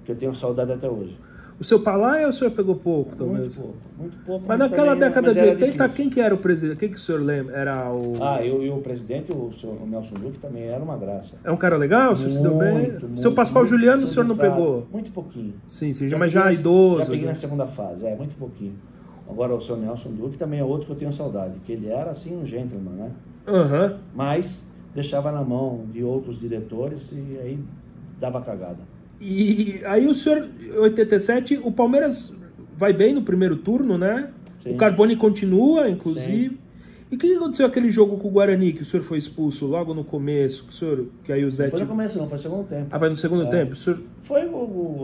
eu tenho saudade até hoje. O seu Palaia o senhor pegou pouco, talvez? Muito pouco. Mas naquela década de 80, quem que era o presidente? Quem que o senhor lembra? Era o... O presidente, o Nelson Duque, também era uma graça. É um cara legal? O senhor se deu bem? O seu Pascoal Juliano, o senhor não pegou? Muito pouquinho. Sim, mas já idoso. Já peguei na segunda fase, muito pouquinho. Agora o seu Nelson Duque também é outro que eu tenho saudade, que ele era assim um gentleman, né? Mas deixava na mão de outros diretores e aí dava cagada. E aí o senhor, em 87, o Palmeiras vai bem no primeiro turno, né? Sim. O Carbone continua, inclusive. Sim. E o que aconteceu aquele jogo com o Guarani, que o senhor foi expulso logo no começo? Que aí o Zé... Não foi no começo, não, foi no segundo tempo. Vai no segundo tempo? O senhor...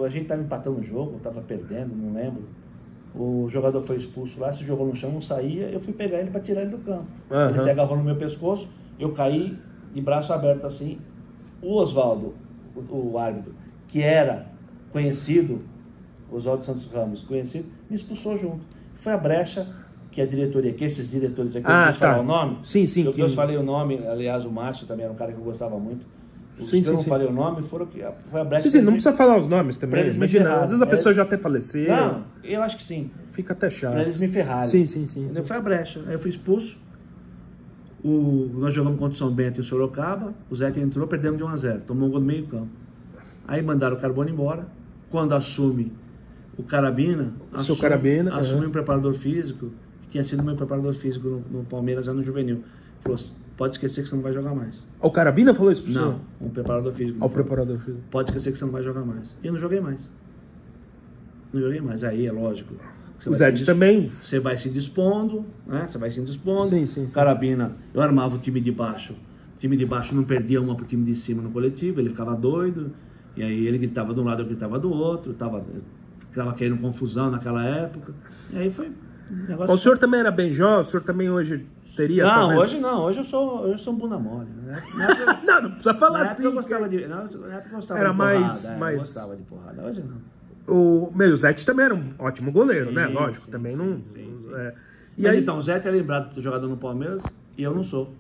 A gente estava empatando o jogo, estava perdendo, não lembro. O jogador foi expulso lá, se jogou no chão, não saía, eu fui pegar ele para tirar ele do campo. Uhum. Ele se agarrou no meu pescoço, eu caí de braço aberto assim. O Oswaldo, o árbitro, que era conhecido, Oswaldo Santos Ramos, conhecido, me expulsou junto. Foi a brecha que a diretoria, que esses diretores aqui, eu falar o nome. Sim, sim. Eu falei o nome, aliás, o Márcio também era um cara que eu gostava muito. Os sim, que eu não falei o nome foi a brecha. Sim, não precisa falar os nomes também. Imagina, às vezes a pessoa já até faleceu. Não, eu acho que sim. Fica até chato. Pra eles me ferrarem. Sim. Foi a brecha. Aí eu fui expulso. Nós jogamos contra o São Bento e o Sorocaba. O Zé entrou, perdemos de 1-0. Tomou um gol no meio campo. Aí mandaram o Carbone embora. Quando assume o Carabina, assume um preparador físico, que tinha sido meu preparador físico no Palmeiras, no Juvenil. Falou, pode esquecer que você não vai jogar mais. O Carabina falou isso pro senhor? Não, um preparador físico. O preparador físico. Pode esquecer que você não vai jogar mais. E eu não joguei mais. Aí é lógico. O Zé também. Você vai se dispondo, né? Você vai se dispondo. Sim. Carabina, eu armava o time de baixo. O time de baixo não perdia uma pro time de cima no coletivo, ele ficava doido. E aí ele gritava de um lado, eu gritava do outro. Tava querendo confusão naquela época. E aí foi. O senhor também era bem jovem? O senhor também hoje teria. Não, talvez... hoje não. Hoje eu sou um bunda mole. Né? não precisa falar assim. Eu gostava de. Na época eu gostava era de mais. Eu gostava de porrada. Hoje não. O Zete também era um ótimo goleiro, né? Lógico, também não. E aí, então, o Zete é lembrado por ter jogado no Palmeiras e eu não sou.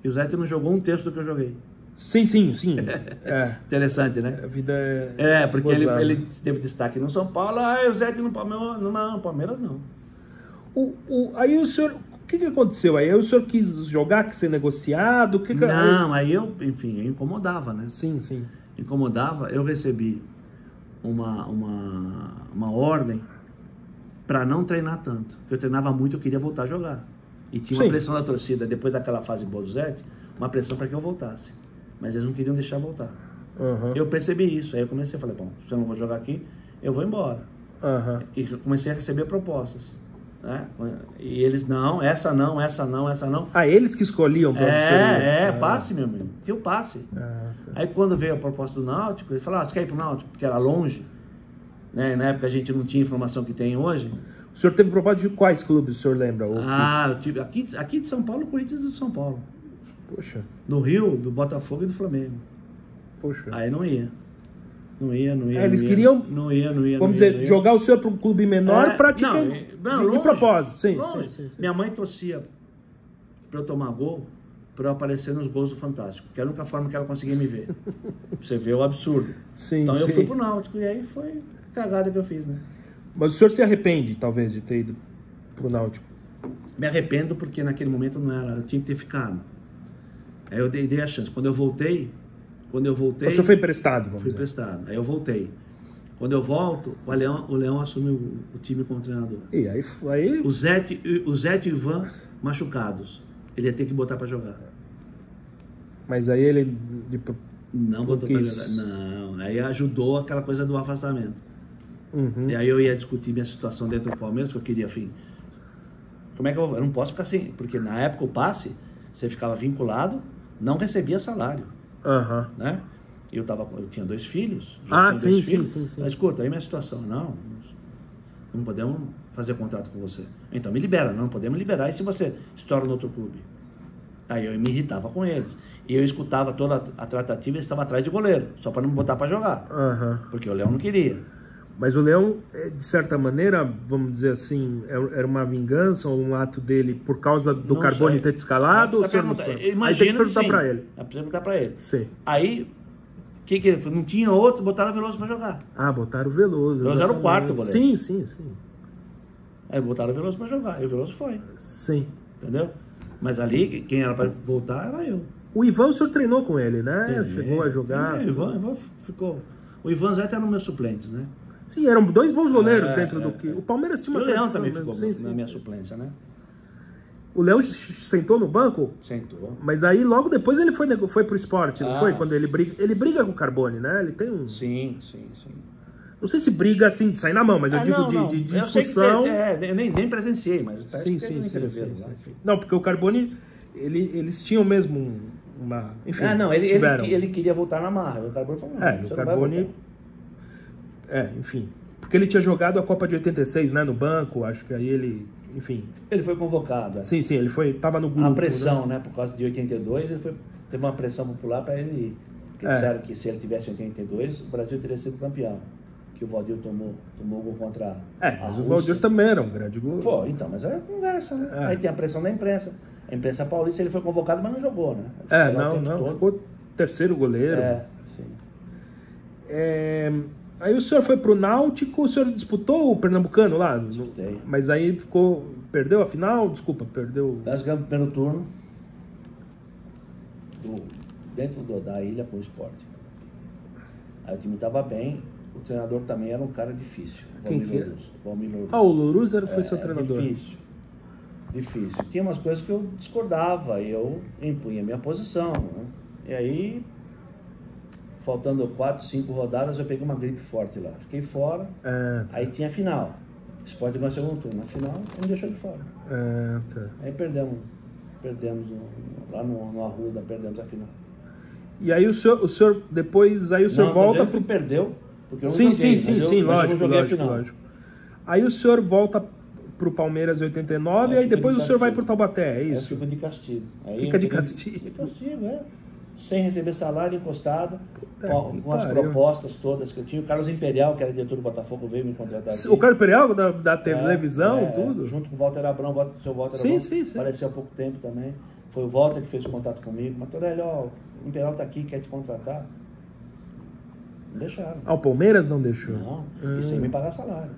E o Zete não jogou um terço do que eu joguei. Sim. Interessante, né? A vida porque ele teve destaque no São Paulo, o Zete no Palmeiras não, Palmeiras não. Aí o senhor, o que aconteceu aí? O senhor quis jogar, quis ser negociado? Não, aí eu incomodava, né? Sim. Incomodava, eu recebi uma ordem para não treinar tanto. Porque eu treinava muito, eu queria voltar a jogar. E tinha uma pressão da torcida, depois daquela fase boa do Zete, uma pressão para que eu voltasse. Mas eles não queriam deixar voltar. Uhum. Eu percebi isso, aí eu comecei a falar, bom, se eu não vou jogar aqui, eu vou embora. Uhum. E comecei a receber propostas. Né? E eles, não, essa não. Ah, eles que escolhiam pra você? Passe, meu amigo. Tinha o passe. Tá. Aí quando veio a proposta do Náutico, eles falaram, você quer ir pro Náutico? Porque era longe. Né? Na época a gente não tinha a informação que tem hoje. O senhor teve proposta de quais clubes, o senhor lembra? Eu tive aqui de São Paulo, o Corinthians do São Paulo. Poxa. No Rio, do Botafogo e do Flamengo. Poxa. Aí não ia. Não ia. Eles queriam. Não ia. Vamos dizer, jogar o senhor para um clube menor praticamente. De propósito. Sim. Minha mãe torcia para eu tomar gol, para eu aparecer nos gols do Fantástico, que era a única forma que ela conseguia me ver. Você vê o absurdo. Então eu fui pro Náutico e aí foi cagada que eu fiz, né? Mas o senhor se arrepende, talvez, de ter ido pro Náutico? Me arrependo porque naquele momento não era, eu tinha que ter ficado. Aí eu dei a chance. Quando eu voltei... O senhor foi emprestado, Fui emprestado. Aí eu voltei. Quando eu volto, o Leão assumiu o time como treinador. E aí... O Zete e o Ivan machucados. Ele ia ter que botar pra jogar. Mas aí ele... Não botou pra jogar. Não. Aí ajudou aquela coisa do afastamento. Uhum. E aí eu ia discutir minha situação dentro do Palmeiras, que eu queria, enfim... Como é que eu não posso ficar sem... Porque na época o passe, você ficava vinculado, não recebia salário. Uhum. Né? Eu tinha 2 filhos. Sim. Mas escuta, aí minha situação, não podemos fazer contrato com você. Então me libera, não podemos liberar. E se você estoura no outro clube? Aí eu me irritava com eles. E eu escutava toda a tratativa e estava atrás de goleiro, só para não me botar para jogar. Uhum. Porque o Leão não queria. Mas o Leão, de certa maneira, vamos dizer assim, era uma vingança ou um ato dele por causa do não Carbone sei. ter te escalado? Ou Imagina, aí tem que perguntar para ele. Perguntar para ele. Sim. Aí, que ele falou? Não tinha outro, botaram o Veloso para jogar. Botaram o Veloso. Veloso era o quarto goleiro. Sim. Aí botaram o Veloso para jogar, e o Veloso foi. Sim. Entendeu? Mas ali, quem era para voltar era eu. O Ivan, o senhor treinou com ele, né? Chegou a jogar. O Ivan ficou... O Ivan Zé era um dos meus suplentes, né? Sim, eram 2 bons goleiros dentro do que... O Palmeiras tinha uma tradição. O Leão também ficou na minha sim. suplência, né? O Leão sentou no banco? Sentou. Mas aí logo depois ele foi pro esporte, não foi? Quando ele briga com o Carbone, né? Ele tem um... Sim. Não sei se briga assim de sair na mão, mas eu digo de discussão. Eu nem presenciei, mas sim. Não, porque o Carbone, eles tinham mesmo uma... Enfim, ele queria voltar na marra. O Carbone falou, o Carbone... enfim. Porque ele tinha jogado a Copa de 86, né? No banco, acho que aí ele... Enfim. Ele foi convocado. Sim, ele tava no grupo. A pressão, né? Por causa de 82, teve uma pressão popular para ele ir. Porque disseram que se ele tivesse 82, o Brasil teria sido campeão. Que o Valdir tomou gol contra a mas Rússia. o Valdir também era um grande gol. Pô, então, mas é conversa, né? Aí tem a pressão da imprensa. A imprensa paulista, ele foi convocado, mas não jogou, né? Ficou terceiro goleiro. Sim. Aí o senhor foi pro Náutico, o senhor disputou o Pernambucano lá? Disputei. Mas aí perdeu a final? Desculpa, perdeu... Nós ganhamos o primeiro turno dentro da ilha com o Sport. Aí o time estava bem, o treinador também era um cara difícil. Quem que é? Valmir Louruz. O Louruz foi seu treinador. Difícil. Tinha umas coisas que eu discordava e eu impunha a minha posição, né? E aí, faltando 4, 5 rodadas, eu peguei uma gripe forte lá. Fiquei fora, aí tinha a final. O Sport ganhou o segundo turno. Na final, me deixou de fora. Tá. Aí perdemos lá no Arruda, perdemos a final. E aí o senhor depois, aí o senhor volta... que perdeu, porque eu não sim, joguei. Lógico. Aí o senhor volta pro Palmeiras em 89, e aí depois o senhor vai pro Taubaté, é isso? Fica de castigo. Fica de castigo. De castigo, sem receber salário, encostado, com as pariu. Propostas todas que eu tinha. O Carlos Imperial, que era diretor do Botafogo, veio me contratar aqui. O Carlos Imperial da televisão, tudo? Junto com o Walter Abrão, o seu Walter Abrão, apareceu há pouco tempo também. Foi o Walter que fez o contato comigo. Mas, Torelli, o Imperial tá aqui, quer te contratar. Não deixaram. O Palmeiras não deixou? Não, e sem me pagar salário.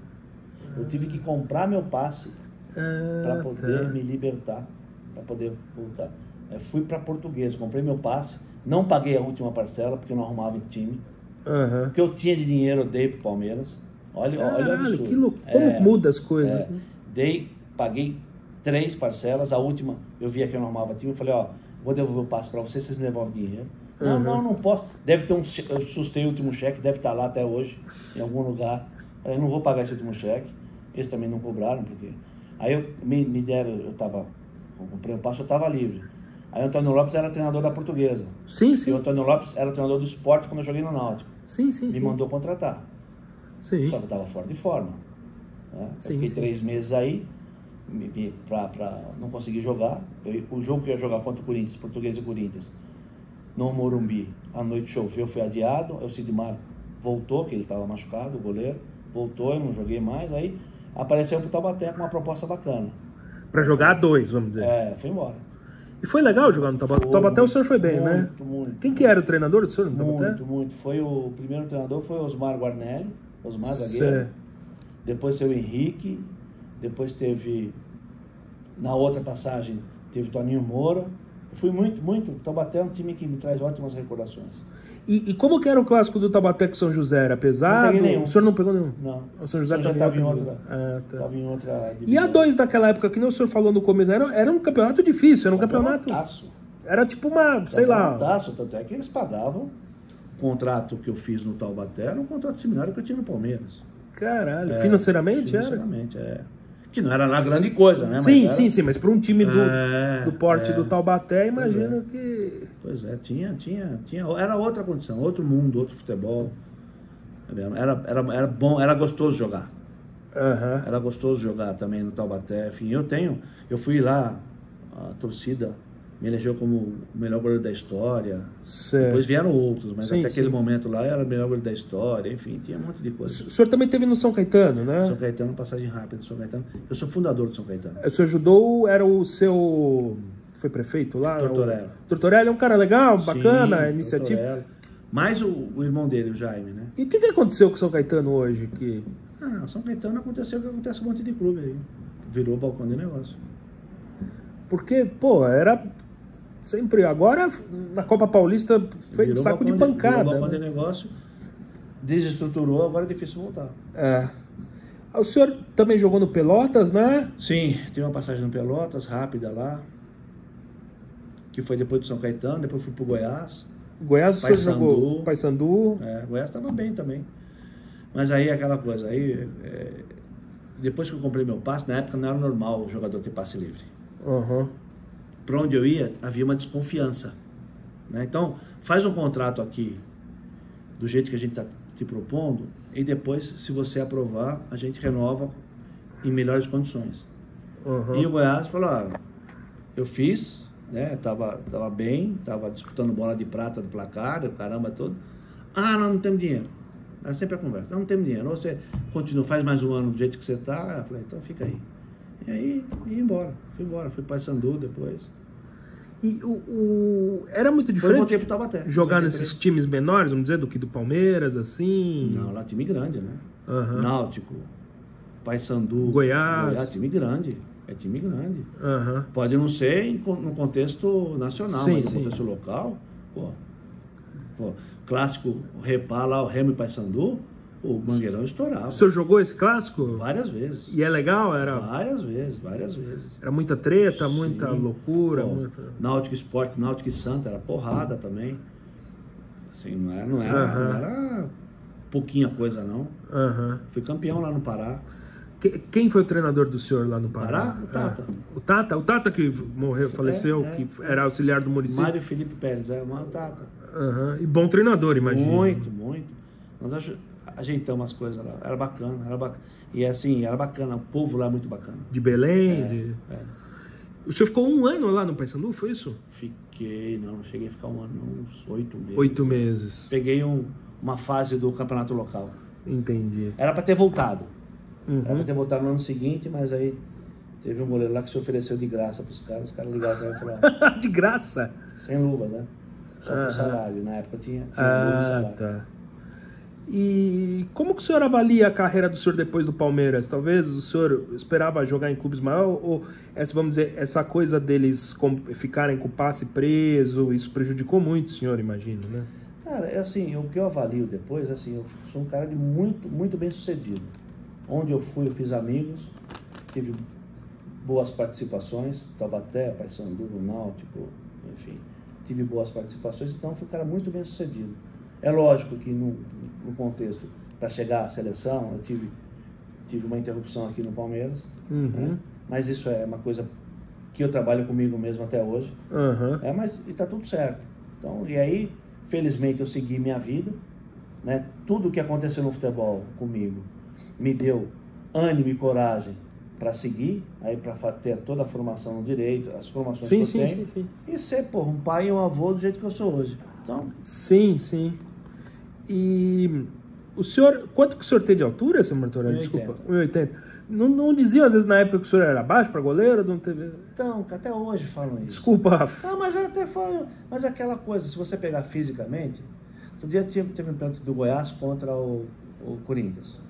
Eu tive que comprar meu passe para poder me libertar, para poder voltar. Eu fui para Portuguesa, comprei meu passe, não paguei a última parcela porque eu não arrumava time. O que eu tinha de dinheiro eu dei pro Palmeiras. Olha o absurdo. Que loucura. Como muda as coisas, né? Paguei 3 parcelas, a última eu via que eu não arrumava time, eu falei, vou devolver o passe para vocês me devolvem dinheiro. Não posso. Deve ter eu sustei o último cheque, deve estar lá até hoje, em algum lugar. Eu não vou pagar esse último cheque. Eles também não cobraram, porque... Aí me deram, eu comprei o passe, eu estava livre. Aí o Antônio Lopes era treinador da Portuguesa. Sim. E o Antônio Lopes era treinador do Sport quando eu joguei no Náutico. Me mandou contratar. Só que eu estava fora de forma. Né? Eu fiquei 3 meses aí, não consegui jogar. O jogo que eu ia jogar contra o Corinthians, Portuguesa e Corinthians, no Morumbi, à noite choveu, foi adiado. Aí o Sidmar voltou, que ele estava machucado, o goleiro. Voltou, eu não joguei mais. Aí apareceu pro Taubaté com uma proposta bacana. Pra jogar a 2, vamos dizer. Foi embora. E foi legal jogar no Taubaté? No Taubaté o senhor foi bem, né? Muito. Quem que era o treinador do senhor no Taubaté? Muito. O primeiro treinador foi Osmar Guarnelli, Osmar zagueiro. Depois teve o Henrique. Depois teve, na outra passagem, teve Toninho Moura. Fui muito. O Taubaté é um time que me traz ótimas recordações. E como que era o clássico do Taubaté com o São José? Era pesado? Não peguei nenhum. O senhor não pegou nenhum? Não. O São José estava em outra. Estava em outra divisão. E a 2 daquela época, que nem o senhor falou no começo, era um campeonato difícil, era um campeonato... Era tipo uma, sei lá... Tanto é que eles pagavam. O contrato que eu fiz no Taubaté era um contrato similar ao que eu tinha no Palmeiras. Caralho, financeiramente era? Financeiramente, Que não era lá grande coisa, né? Sim, mas para um time do porte do Taubaté, imagino que... Pois é, tinha. Era outra condição, outro mundo, outro futebol. Era bom, era gostoso jogar. Era gostoso jogar também no Taubaté. Enfim, eu fui lá, a torcida me elegeu como o melhor goleiro da história. Depois vieram outros, mas até aquele momento lá era o melhor goleiro da história. Enfim, tinha um monte de coisa. O senhor também teve no São Caetano, né? São Caetano, passagem rápida do São Caetano. Eu sou fundador do São Caetano. O senhor ajudou, era o seu... Foi prefeito lá? Tortorelli. Tortorelli é um cara legal, bacana, iniciativa. Tortorelli. Mais o irmão dele, o Jaime, né? E o que aconteceu com o São Caetano hoje? O São Caetano aconteceu o que acontece com um monte de clube aí. Virou balcão de negócio. Porque, era... Sempre, agora na Copa Paulista foi um saco de pancada. Virou balcão de negócio, desestruturou, agora é difícil voltar. O senhor também jogou no Pelotas, né? Sim, tive uma passagem no Pelotas, rápida lá, que foi depois do São Caetano, depois fui pro Goiás. Goiás o senhor jogou Paysandu. Goiás estava bem também. Mas aí aquela coisa, depois que eu comprei meu passe, na época não era normal o jogador ter passe livre. Para onde eu ia, havia uma desconfiança. Né? Então, faz um contrato aqui, do jeito que a gente está te propondo, e depois, se você aprovar, a gente renova em melhores condições. E o Goiás falou, eu fiz, né, tava bem, tava disputando bola de prata do placar, o caramba todo. Não temos dinheiro. É sempre a conversa, não temos dinheiro. Ou você continua, faz mais um ano do jeito que você tá. Eu falei, então fica aí. E aí, ia embora. Fui embora, fui para Paysandu depois. E era muito diferente eu voltei pro Taubaté, jogar nesses times menores, vamos dizer, do que do Palmeiras, assim? Não, lá time grande, né? Náutico, Paysandu, Goiás, time grande. É time grande. Pode não ser no contexto nacional, mas no contexto local, pô, clássico Repá lá, o Remo e Paysandu, o Mangueirão estourava. O senhor jogou esse clássico? Várias vezes. E é legal? Várias vezes. Era muita treta, muita loucura? Náutico Esporte, Náutico e Santa, era porrada também. Assim, não era pouquinha coisa, não. Fui campeão lá no Pará. Quem foi o treinador do senhor lá no Pará? O Tata. O Tata que morreu, faleceu, que era auxiliar do município. Mário Felipe Pérez, o Tata. E bom treinador, imagina. Muito. Nós ajeitamos as coisas lá, era bacana. E assim, era bacana, o povo lá é muito bacana. De Belém? O senhor ficou um ano lá no Paysandu, foi isso? Fiquei, não cheguei a ficar um ano, uns 8 meses. 8 meses. Peguei uma fase do campeonato local. Entendi. Era para ter voltado. Era pra ter voltado no ano seguinte, mas aí teve um goleiro lá que se ofereceu de graça pros caras. Os caras ligaram pra mim e falaram... De graça? Sem luvas, né? Só com salário. Na época tinha luva e salário. Tá. E como que o senhor avalia a carreira do senhor depois do Palmeiras? Talvez o senhor esperava jogar em clubes maiores, ou vamos dizer, essa coisa deles ficarem com o passe preso, isso prejudicou muito o senhor, imagino, né? Cara, é assim, o que eu avalio depois, assim, eu sou um cara de muito bem sucedido. Onde eu fui, eu fiz amigos, tive boas participações, Taubaté, Paysandu, Náutico, enfim, tive boas participações, então fui um cara muito bem sucedido. É lógico que no contexto, para chegar à seleção, eu tive uma interrupção aqui no Palmeiras, né? Mas isso é uma coisa que eu trabalho comigo mesmo até hoje, mas está tudo certo. Então, e aí, felizmente, eu segui minha vida, né? Tudo que aconteceu no futebol comigo me deu ânimo e coragem para seguir, aí para ter toda a formação no direito, as formações que eu tenho, e ser, um pai e um avô do jeito que eu sou hoje. Então... Sim. E o senhor, quanto que o senhor tem de altura, seu Martorelli? 1,80. Desculpa, 1,80. Não diziam às vezes na época que o senhor era baixo para goleiro? Não teve... Então, até hoje falam isso. Desculpa. Mas até falam, mas aquela coisa, se você pegar fisicamente, outro dia teve um pênalti do Goiás contra o Corinthians.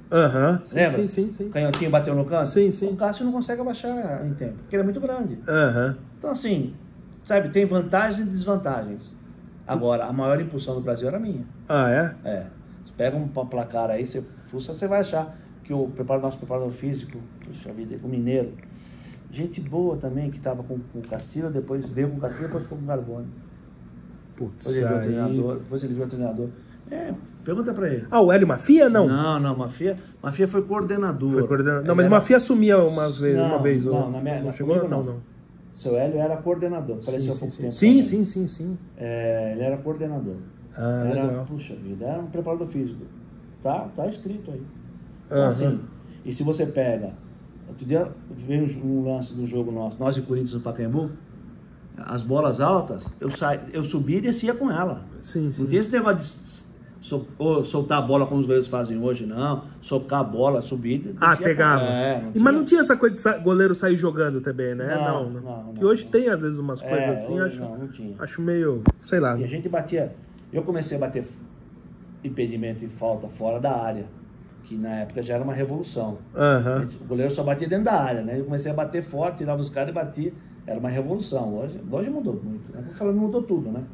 Lembra? Sim. O canhotinho bateu no canto? Sim. O Cássio não consegue abaixar em tempo, porque ele é muito grande. Então, assim, sabe, tem vantagens e desvantagens. Agora, a maior impulsão do Brasil era minha. É? Você pega um placar aí, você vai achar que o nosso preparador físico, puxa vida, o Mineiro, gente boa também, que estava com o Castilho, depois veio com o Castilho, depois ficou com o Carbone. Putz, depois ele viu o treinador. Pergunta pra ele. O Hélio Mafia, não? Não, Mafia foi coordenador. Não, mas Mafia assumia uma vez. Não chegou, não. Seu Hélio era coordenador, faleceu há pouco tempo. Sim. Ele era coordenador. Legal. Puxa vida, era um preparador físico. Tá escrito aí. Então, assim, e se você pega... Outro dia veio um lance do jogo nosso, nós e Corinthians no Pacaembu, as bolas altas, eu subia e descia com ela. Sim. Não tinha esse negócio de soltar a bola como os goleiros fazem hoje, não. Socar a bola, subir. Pegava. Mas não tinha essa coisa de goleiro sair jogando também, né? Não. Que hoje tem às vezes umas coisas assim, não tinha. Acho meio, sei lá. E a gente batia. Eu comecei a bater impedimento e falta fora da área, que na época já era uma revolução. O goleiro só batia dentro da área, né? Eu comecei a bater forte, tirava os caras e batia. Era uma revolução. Hoje mudou muito, né? Falando, mudou tudo, né?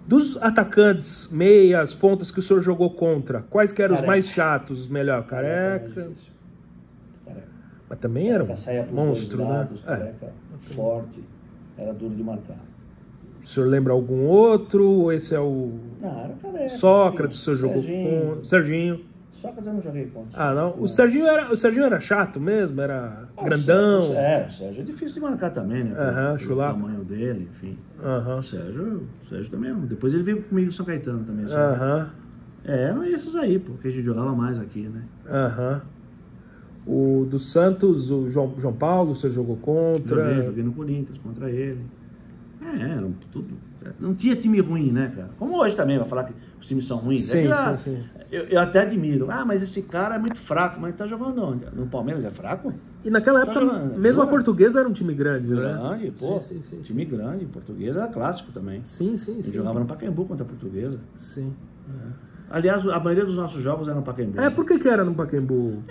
Dos atacantes, meias, pontas que o senhor jogou contra, quais que eram os mais chatos, os melhores? Careca. Mas também era um monstro, né? Careca, forte, era duro de marcar. O senhor lembra algum outro? Ou esse é o... Não, era Careca. Sócrates, o senhor jogou com... Serginho. Sócrates eu não joguei contra. Não? O Serginho era chato mesmo? Era grandão? O Sérgio é difícil de marcar também, né? Pelo tamanho dele, enfim. O Sérgio também. Depois ele veio comigo em São Caetano também. Eram esses aí, porque a gente jogava mais aqui, né? Aham. O do Santos, o João Paulo, você jogou contra? Joguei no Corinthians, contra ele. Eram tudo... Não tinha time ruim, né, cara? Como hoje também, vai falar que os times são ruins. Sim, sim. Eu até admiro. Mas esse cara é muito fraco. Mas tá jogando onde? No Palmeiras é fraco? E naquela época, mesmo a Portuguesa era um time grande, né? Grande, pô. Sim. Time grande. Portuguesa era clássico também. Sim. Jogava no Pacaembu contra a Portuguesa. Sim. Aliás, a maioria dos nossos jogos eram no Pacaembu. Por que era no Pacaembu?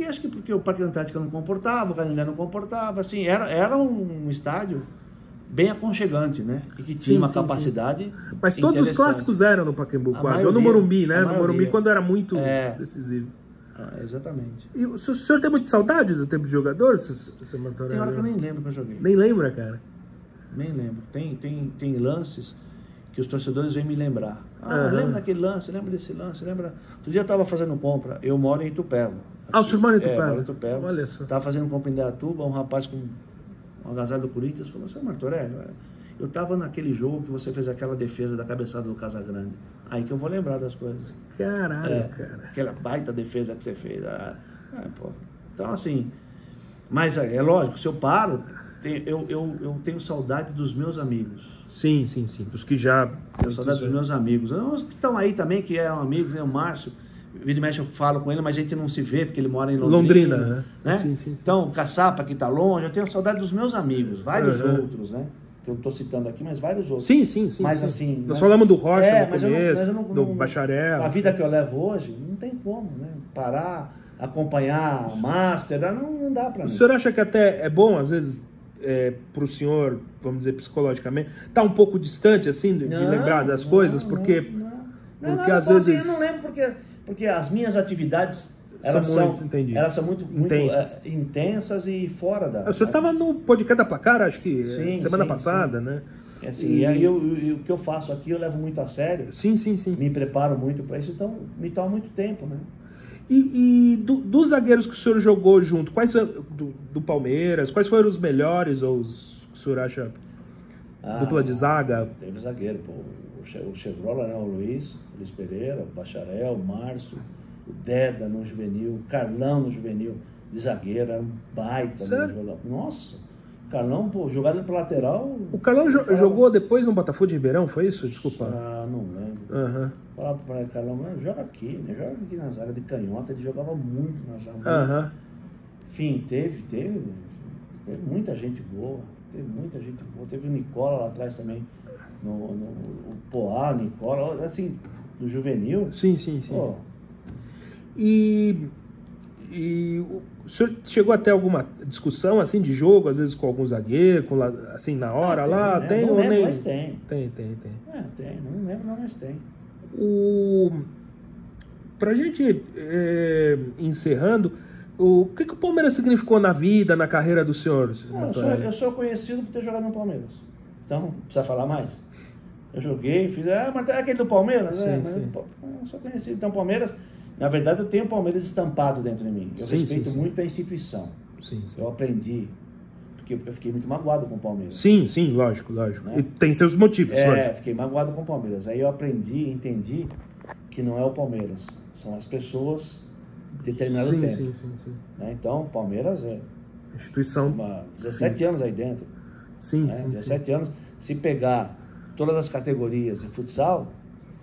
Acho que porque o Parque Antártica não comportava, o Canindé não comportava. Assim, era um estádio bem aconchegante, né? E que tinha uma capacidade. Mas todos os clássicos eram no Pacaembu, quase. Ou no Morumbi, né? No Morumbi, quando era muito decisivo. Exatamente. E o senhor tem muita saudade do tempo de jogador, seu Martorelli? Tem hora que eu nem lembro que eu joguei. Nem lembra, cara? Nem lembro. Tem lances que os torcedores vêm me lembrar. Lembra daquele lance, lembra desse lance, lembra... Outro dia eu estava fazendo compra, eu moro em Itupeva. O senhor mora em Itupeva? Moro em Itupeva. Olha só. Estava fazendo compra em Indaiatuba, um rapaz com um agasalho do Corinthians falou, seu Martorelli, eu estava naquele jogo que você fez aquela defesa da cabeçada do Casagrande. Aí que eu vou lembrar das coisas. Caralho, cara. Aquela baita defesa que você fez. Pô. Então, assim... Mas é lógico, se eu paro... Eu tenho saudade dos meus amigos. Sim. Dos que já... Tenho saudade dos meus amigos. Os que estão aí também, que eram amigos, né? O Márcio, vira e mexe eu falo com ele, mas a gente não se vê, porque ele mora em Londrina. Né? Sim. Então, o Caçapa, que está longe, eu tenho saudade dos meus amigos. Vários outros, né? Que eu não estou citando aqui, mas vários outros. Sim. Mas assim... Nós falamos do Rocha no mas começo, eu não, do Bacharel. A vida que eu levo hoje, não tem como, né? Parar, acompanhar Master, não dá para mim. O senhor acha que até é bom, às vezes... para o senhor, vamos dizer, psicologicamente, tá um pouco distante, assim, de lembrar das coisas, porque às vezes... Assim, eu não lembro porque as minhas atividades, elas são muito intensas e fora da... O senhor estava no podcast da Placar, acho que semana passada, né? Assim, e aí o que eu faço aqui, eu levo muito a sério. Sim. Me preparo muito para isso, então me toma muito tempo, né? E dos zagueiros que o senhor jogou junto, quais do Palmeiras, quais foram os melhores, ou os que o senhor acha dupla de zaga? Teve zagueiro, pô, o Chevrola, né, o Luiz Pereira, o Bacharel, o Márcio, o Deda no juvenil, o Carlão no juvenil, de zagueiro, era um baita jogador. Nossa, o Carlão, pô, jogado para lateral. O Carlão jogou depois no Botafogo de Ribeirão, foi isso? Desculpa. Não lembro. Falava para o Carlão, joga aqui, né? Joga aqui na zaga de canhota, ele jogava muito na zaga. Enfim, teve muita gente boa. Teve o Nicola lá atrás também, o Poá, Nicola, assim, do juvenil. Sim. Pô. E o senhor chegou até alguma discussão, assim, de jogo, às vezes com algum zagueiro, assim, na hora lá? Tem ou nem? Mas tem. Tem. Tem, não lembro, mas tem. Pra gente encerrando, o que o Palmeiras significou na vida, na carreira do senhor? Eu sou conhecido por ter jogado no Palmeiras. Então, precisa falar mais? Eu joguei, fiz... mas é aquele do Palmeiras? Sim. Eu sou conhecido. Então, Palmeiras... Na verdade, eu tenho o Palmeiras estampado dentro de mim. Eu respeito muito a instituição. Sim. Eu aprendi... Porque eu fiquei muito magoado com o Palmeiras. Sim, lógico. Né? E tem seus motivos, lógico. Fiquei magoado com o Palmeiras. Aí eu entendi que não é o Palmeiras. São as pessoas de determinado tempo. Sim. Né? Então, o Palmeiras é... Instituição... 17 anos aí dentro. Sim. 17 anos. Se pegar todas as categorias de futsal,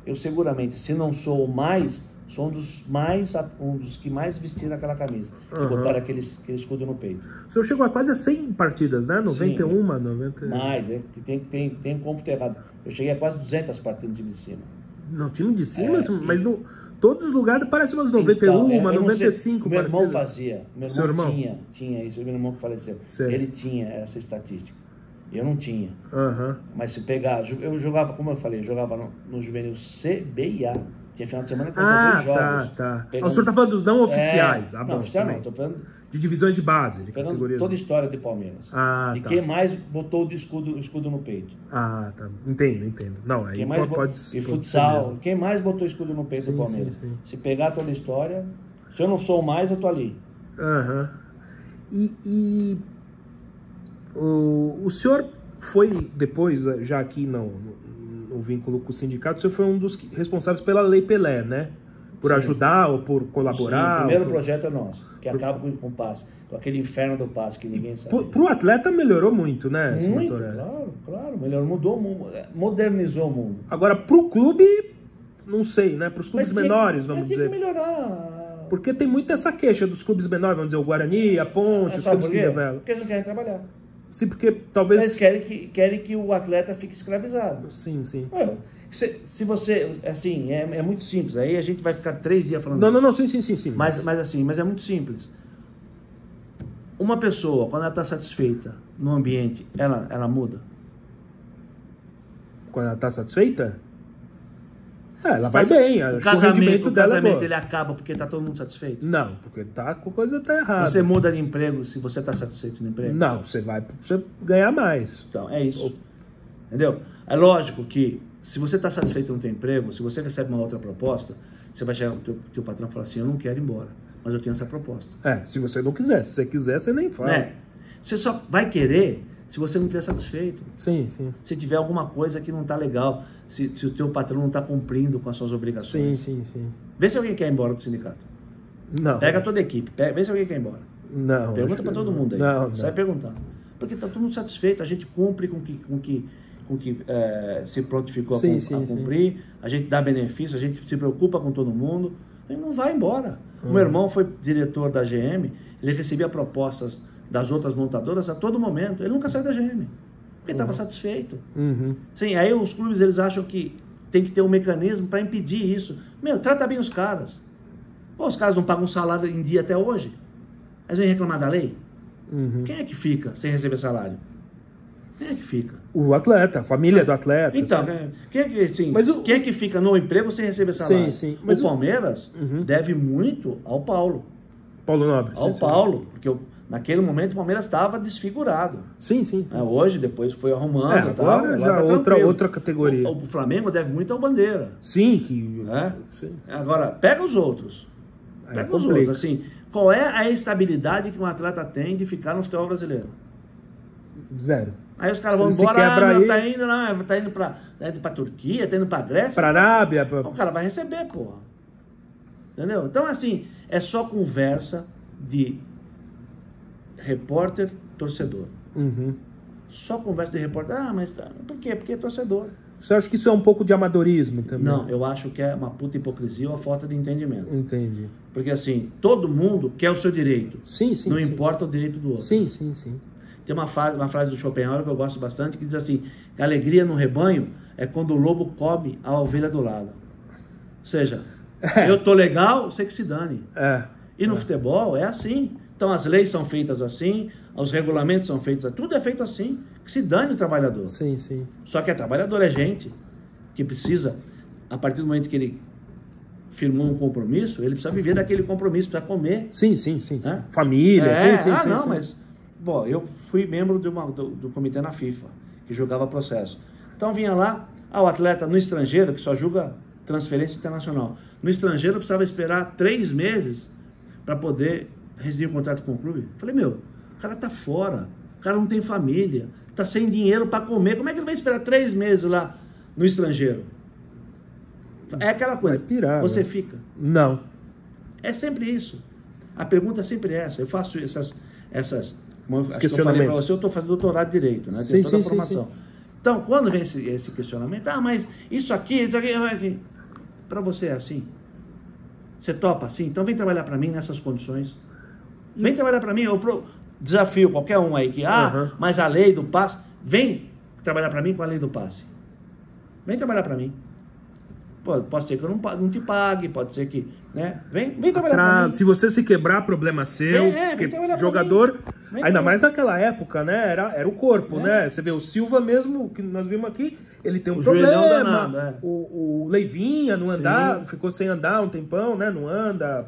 eu seguramente, se não sou o mais... Sou um dos que mais vestiram aquela camisa. Que botaram aquele escudo no peito. O senhor chegou a quase 100 partidas, né? 91, Sim, 90... Mais, tem cômputo errado. Eu cheguei a quase 200 partidas no time de cima. No time de cima? Mas todos os lugares parece umas 91, então, 95 meu partidas. Meu irmão fazia. Meu irmão tinha isso. Meu irmão que faleceu. Certo. Ele tinha essa estatística. Eu não tinha. Mas se pegar... Eu jogava, como eu falei, jogava no juvenil C, B e A. Tinha final de semana que fazia 2 jogos. Tá. O senhor tá falando dos não oficiais. Não, oficial não. Tô falando de divisões de base, de pegando categorias. toda a história de Palmeiras. Quem mais botou o escudo no peito. Tá. Entendo. Não, aí quem mais pode... E futsal. Quem mais botou escudo no peito do Palmeiras. Sim. Se pegar toda a história... Se eu não sou mais, eu tô ali. E o senhor foi depois, já aqui no vínculo com o sindicato, o senhor foi um dos responsáveis pela Lei Pelé, né? Por Sim. ajudar ou por colaborar? Sim, o primeiro ou por... projeto é nosso, que acaba com o passe, com aquele inferno do passe que ninguém sabe. Pro atleta melhorou muito, né? esse Muito, Torelli? claro, melhor, mudou, modernizou o mundo. Agora, pro clube, não sei, né? Pros clubes menores, vamos dizer. Tem que melhorar. Porque tem muito essa queixa dos clubes menores, vamos dizer, o Guarani, a Ponte, os Sabe clubes por que quê? revelam. Porque eles não querem trabalhar. Sim, porque talvez... Eles querem que o atleta fique escravizado. Sim. Ué, se você, assim, é muito simples. Aí a gente vai ficar 3 dias falando Não, sim. Mas é muito simples. Uma pessoa, quando ela está satisfeita no ambiente, ela muda? Quando ela tá satisfeita? Ela Está vai bem. Acho que o rendimento o dela casamento é bom. ele acaba porque está todo mundo satisfeito? Não, porque a coisa tá errada. Você muda de emprego se você está satisfeito no emprego? Não, você vai pra você ganhar mais. Então, é isso. Entendeu? É lógico que se você está satisfeito no teu emprego, se você recebe uma outra proposta, você vai chegar pro teu patrão e falar assim, eu não quero ir embora, mas eu tenho essa proposta. Se você não quiser. Se você quiser, você nem fala. Né? Você só vai querer se você não estiver satisfeito. Sim. Se tiver alguma coisa que não está legal, se o teu patrão não está cumprindo com as suas obrigações. Sim. Vê se alguém quer ir embora do sindicato. Não. Pega toda a equipe, vê se alguém quer ir embora. Não. Pergunta para todo mundo aí. Não. Sai perguntando. Porque está todo mundo satisfeito, a gente cumpre com que se prontificou a cumprir, a gente dá benefício, a gente se preocupa com todo mundo, ele não vai embora. O meu irmão foi diretor da GM, ele recebia propostas das outras montadoras a todo momento, ele nunca saiu da GM, porque estava satisfeito. Sim, aí os clubes eles acham que tem que ter um mecanismo para impedir isso. Trata bem os caras. Pô, os caras não pagam um salário em dia até hoje, eles vêm reclamar da lei. Quem é que fica sem receber salário? Quem é que fica? O atleta, a família do atleta. Então, quem é que fica no emprego sem receber salário? Sim. Mas o Palmeiras deve muito ao Paulo. Paulo Nobre. Paulo, porque naquele momento o Palmeiras estava desfigurado. Sim. Hoje, depois foi arrumando. Agora já outra categoria. O Flamengo deve muito ao Bandeira. Sim. Sim. Agora, pega os outros. Pega os outros. Assim, qual é a estabilidade que um atleta tem de ficar no futebol brasileiro? Zero. Aí os caras vão embora, tá indo pra Turquia, tá indo pra Grécia. Pra Arábia. O cara vai receber, porra. Entendeu? Então, assim, é só conversa de repórter, torcedor. Só conversa de repórter. Mas por quê? Porque é torcedor. Você acha que isso é um pouco de amadorismo também? Não, eu acho que é uma puta hipocrisia ou uma falta de entendimento. Entendi. Porque, assim, todo mundo quer o seu direito. Sim. Não importa o direito do outro. Sim. Tem uma frase do Schopenhauer que eu gosto bastante, que diz assim, que a alegria no rebanho é quando o lobo come a ovelha do lado. Ou seja, eu tô legal, você que se dane. E no futebol é assim. Então as leis são feitas assim, os regulamentos são feitos assim, tudo é feito assim, que se dane o trabalhador. Sim. Só que o trabalhador é gente que precisa, a partir do momento que ele firmou um compromisso, ele precisa viver daquele compromisso, precisa comer. Sim. Família, sim. Mas... Bom, eu fui membro do comitê na FIFA, que julgava processo. Então vinha lá, o atleta no estrangeiro, que só julga transferência internacional. No estrangeiro precisava esperar 3 meses para poder rescindir o contrato com o clube. Falei, o cara tá fora, o cara não tem família, tá sem dinheiro para comer, como é que ele vai esperar 3 meses lá no estrangeiro? É aquela coisa, você fica? Não. É sempre isso. A pergunta é sempre essa. Eu faço essas questionamentos. Eu falei para você, eu estou fazendo doutorado de Direito, né? Tem toda a formação. Sim. Então, quando vem esse questionamento, mas isso aqui, para você é assim? Você topa assim? Então vem trabalhar para mim nessas condições. Vem trabalhar para mim, eu desafio qualquer um aí que, mas a lei do passe, vem trabalhar para mim com a lei do passe. Vem trabalhar para mim. Pode ser que eu não te pague, pode ser que, né? Vem trabalhar pra mim. Se você se quebrar, problema seu. Porque jogador, ainda mais naquela época, né? Era o corpo, né? Você vê o Silva mesmo, que nós vimos aqui, ele tem um problema. Danado, o Leivinha não andar, ficou sem andar um tempão, né? Não anda,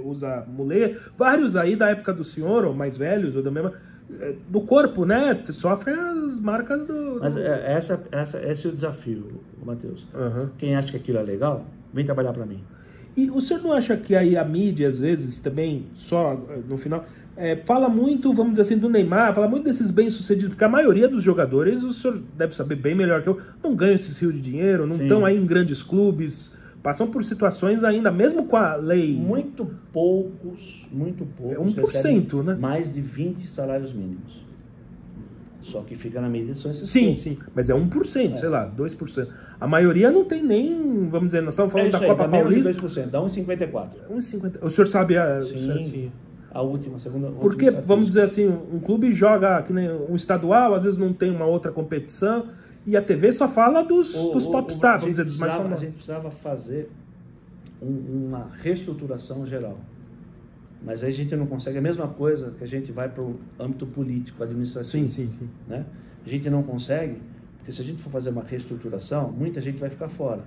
usa muleta. Vários aí da época do senhor, ou mais velhos, ou da mesma... do corpo, né? Sofre as marcas do... Mas esse é o desafio, Matheus. Quem acha que aquilo é legal, vem trabalhar para mim. E o senhor não acha que aí a mídia, às vezes, também, só no final, fala muito, vamos dizer assim, do Neymar, fala muito desses bem-sucedidos, porque a maioria dos jogadores, o senhor deve saber bem melhor que eu, não ganham esses rios de dinheiro, não estão aí em grandes clubes, passam por situações ainda, mesmo com a lei... Muito poucos É 1%, né? mais de 20 salários mínimos. Só que fica na medição esses Sim, poucos. sim, mas é 1%, sei lá, 2%. A maioria não tem nem, vamos dizer, nós estamos falando da isso aí, Copa dá menos de Paulista. 2%, dá 1,54. 1,50. O senhor sabe Sim. certinho. A última, segunda... Porque, vamos dizer assim, um clube joga que nem um estadual, às vezes não tem uma outra competição, e a TV só fala dos popstars, vamos dizer, dos mais famosos. A gente precisava fazer uma reestruturação geral. Mas aí a gente não consegue a mesma coisa que a gente vai para o âmbito político, administrativo. Sim. Né? A gente não consegue, porque se a gente for fazer uma reestruturação, muita gente vai ficar fora.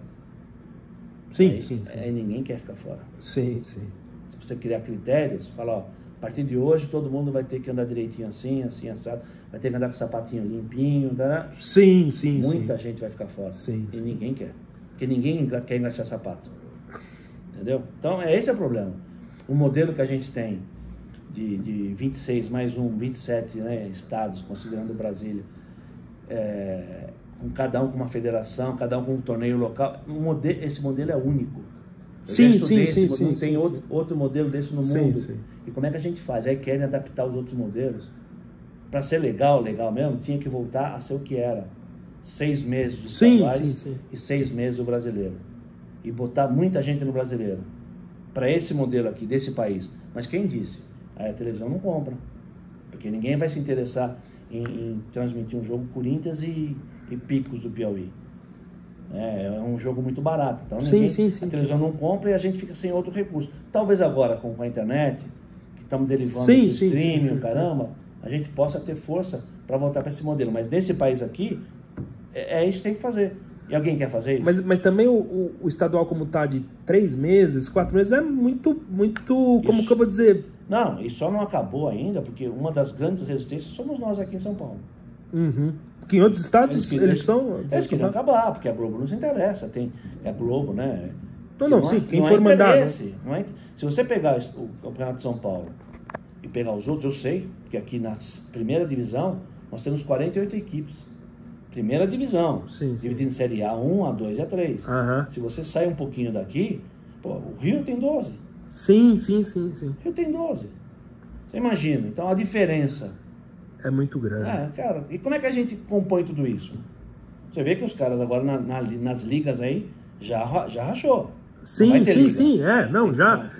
Sim. Aí ninguém quer ficar fora. Sim. Se você criar critérios, fala, ó, a partir de hoje todo mundo vai ter que andar direitinho assim, assado, vai ter que andar com o sapatinho limpinho, tá? Sim. Muita gente vai ficar fora. Sim. E ninguém quer. Porque ninguém quer engaixar sapato. Entendeu? Então, esse é o problema. O modelo que a gente tem de 26 mais 27, né, estados, considerando Brasília, com cada um com uma federação, cada um com um torneio local, esse modelo é único. Sim. Não tem outro modelo desse no mundo. Sim. E como é que a gente faz? Aí querem adaptar os outros modelos. Para ser legal mesmo, tinha que voltar a ser o que era. 6 meses dos estaduais e 6 meses do brasileiro. E botar muita gente no brasileiro. Para esse modelo aqui, desse país. Mas quem disse? Aí a televisão não compra. Porque ninguém vai se interessar em transmitir um jogo Corinthians e Picos do Piauí. É um jogo muito barato. Então a televisão não compra e a gente fica sem outro recurso. Talvez agora com a internet, que estamos derivando do streaming, caramba, a gente possa ter força para voltar para esse modelo. Mas nesse país aqui, é isso que tem que fazer. E alguém quer fazer isso? Mas também o estadual como está de 3 meses, 4 meses, é muito, como isso. que eu vou dizer? Não, e só não acabou ainda, porque uma das grandes resistências somos nós aqui em São Paulo. Porque em outros estados eles queriam acabar, porque a Globo não se interessa. É a Globo, né? Quem for mandar. Se você pegar o Campeonato de São Paulo e pegar os outros, eu sei que aqui na primeira divisão nós temos 48 equipes. Primeira divisão, dividindo em Série A, 1, A2 e A3. Se você sai um pouquinho daqui, o Rio tem 12. Sim. Rio tem 12. Você imagina, então a diferença é muito grande. Cara, e como é que a gente compõe tudo isso? Você vê que os caras agora nas ligas aí já rachou. Sim.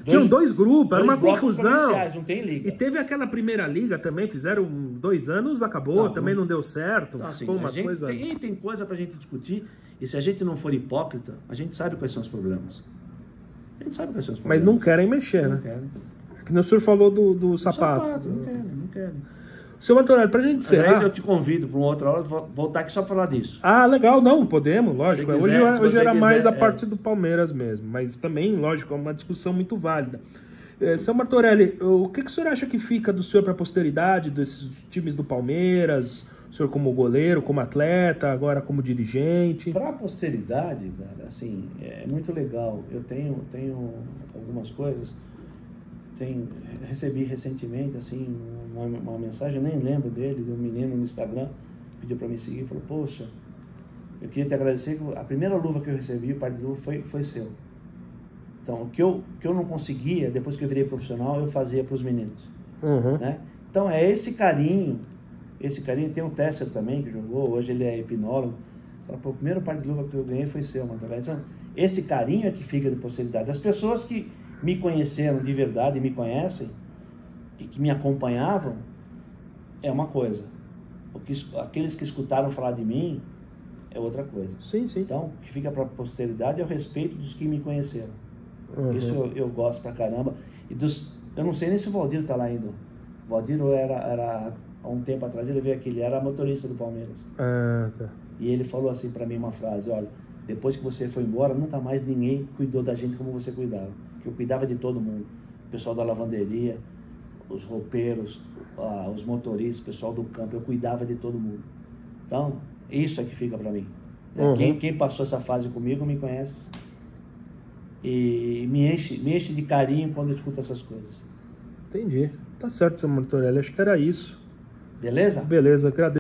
Tinham 2 grupos, era uma confusão. Não tem liga. E teve aquela primeira liga também, fizeram 2 anos, acabou, também não deu certo. Então, assim, coisa... tem coisa pra gente discutir, e se a gente não for hipócrita, a gente sabe quais são os problemas. Mas não querem mexer, né? Querem. Que o senhor falou do sapato. Não querem. Seu Antonelli, pra gente encerrar... Aí eu te convido para uma outra hora, voltar aqui só para falar disso. Legal, não, podemos, lógico. Hoje era mais a parte do Palmeiras mesmo, mas também, lógico, é uma discussão muito válida. Seu Martorelli, o que o senhor acha que fica do senhor para a posteridade, desses times do Palmeiras, o senhor como goleiro, como atleta, agora como dirigente? Para a posteridade, cara, assim, é muito legal. Eu tenho algumas coisas... Recebi recentemente assim uma mensagem, eu nem lembro dele, de um menino no Instagram, pediu para me seguir, falou, poxa, eu queria te agradecer, a primeira luva que eu recebi, o par de luva, foi seu. Então, o que eu não conseguia, depois que eu virei profissional, eu fazia para os meninos. Né? Então, é esse carinho, tem um Tesser também, que jogou, hoje ele é hipnólogo, fala, o primeiro par de luva que eu ganhei foi seu, mano. Então, esse carinho é que fica de posteridade. As pessoas que me conheceram de verdade e me conhecem e que me acompanhavam é uma coisa. Aqueles que escutaram falar de mim é outra coisa. Sim. Então, o que fica para a posteridade é o respeito dos que me conheceram. Isso eu gosto pra caramba. Eu não sei nem se o Valdir tá lá ainda. O Valdir era há um tempo atrás, ele veio aqui, ele era motorista do Palmeiras. Tá. E ele falou assim para mim uma frase, olha, depois que você foi embora, nunca mais ninguém cuidou da gente como você cuidava. Que eu cuidava de todo mundo. O pessoal da lavanderia, os roupeiros, os motoristas, o pessoal do campo, eu cuidava de todo mundo. Então, isso é que fica para mim. Quem passou essa fase comigo me conhece e me enche de carinho quando eu escuto essas coisas. Entendi. Tá certo, seu Martorelli, acho que era isso. Beleza? Beleza, agradeço.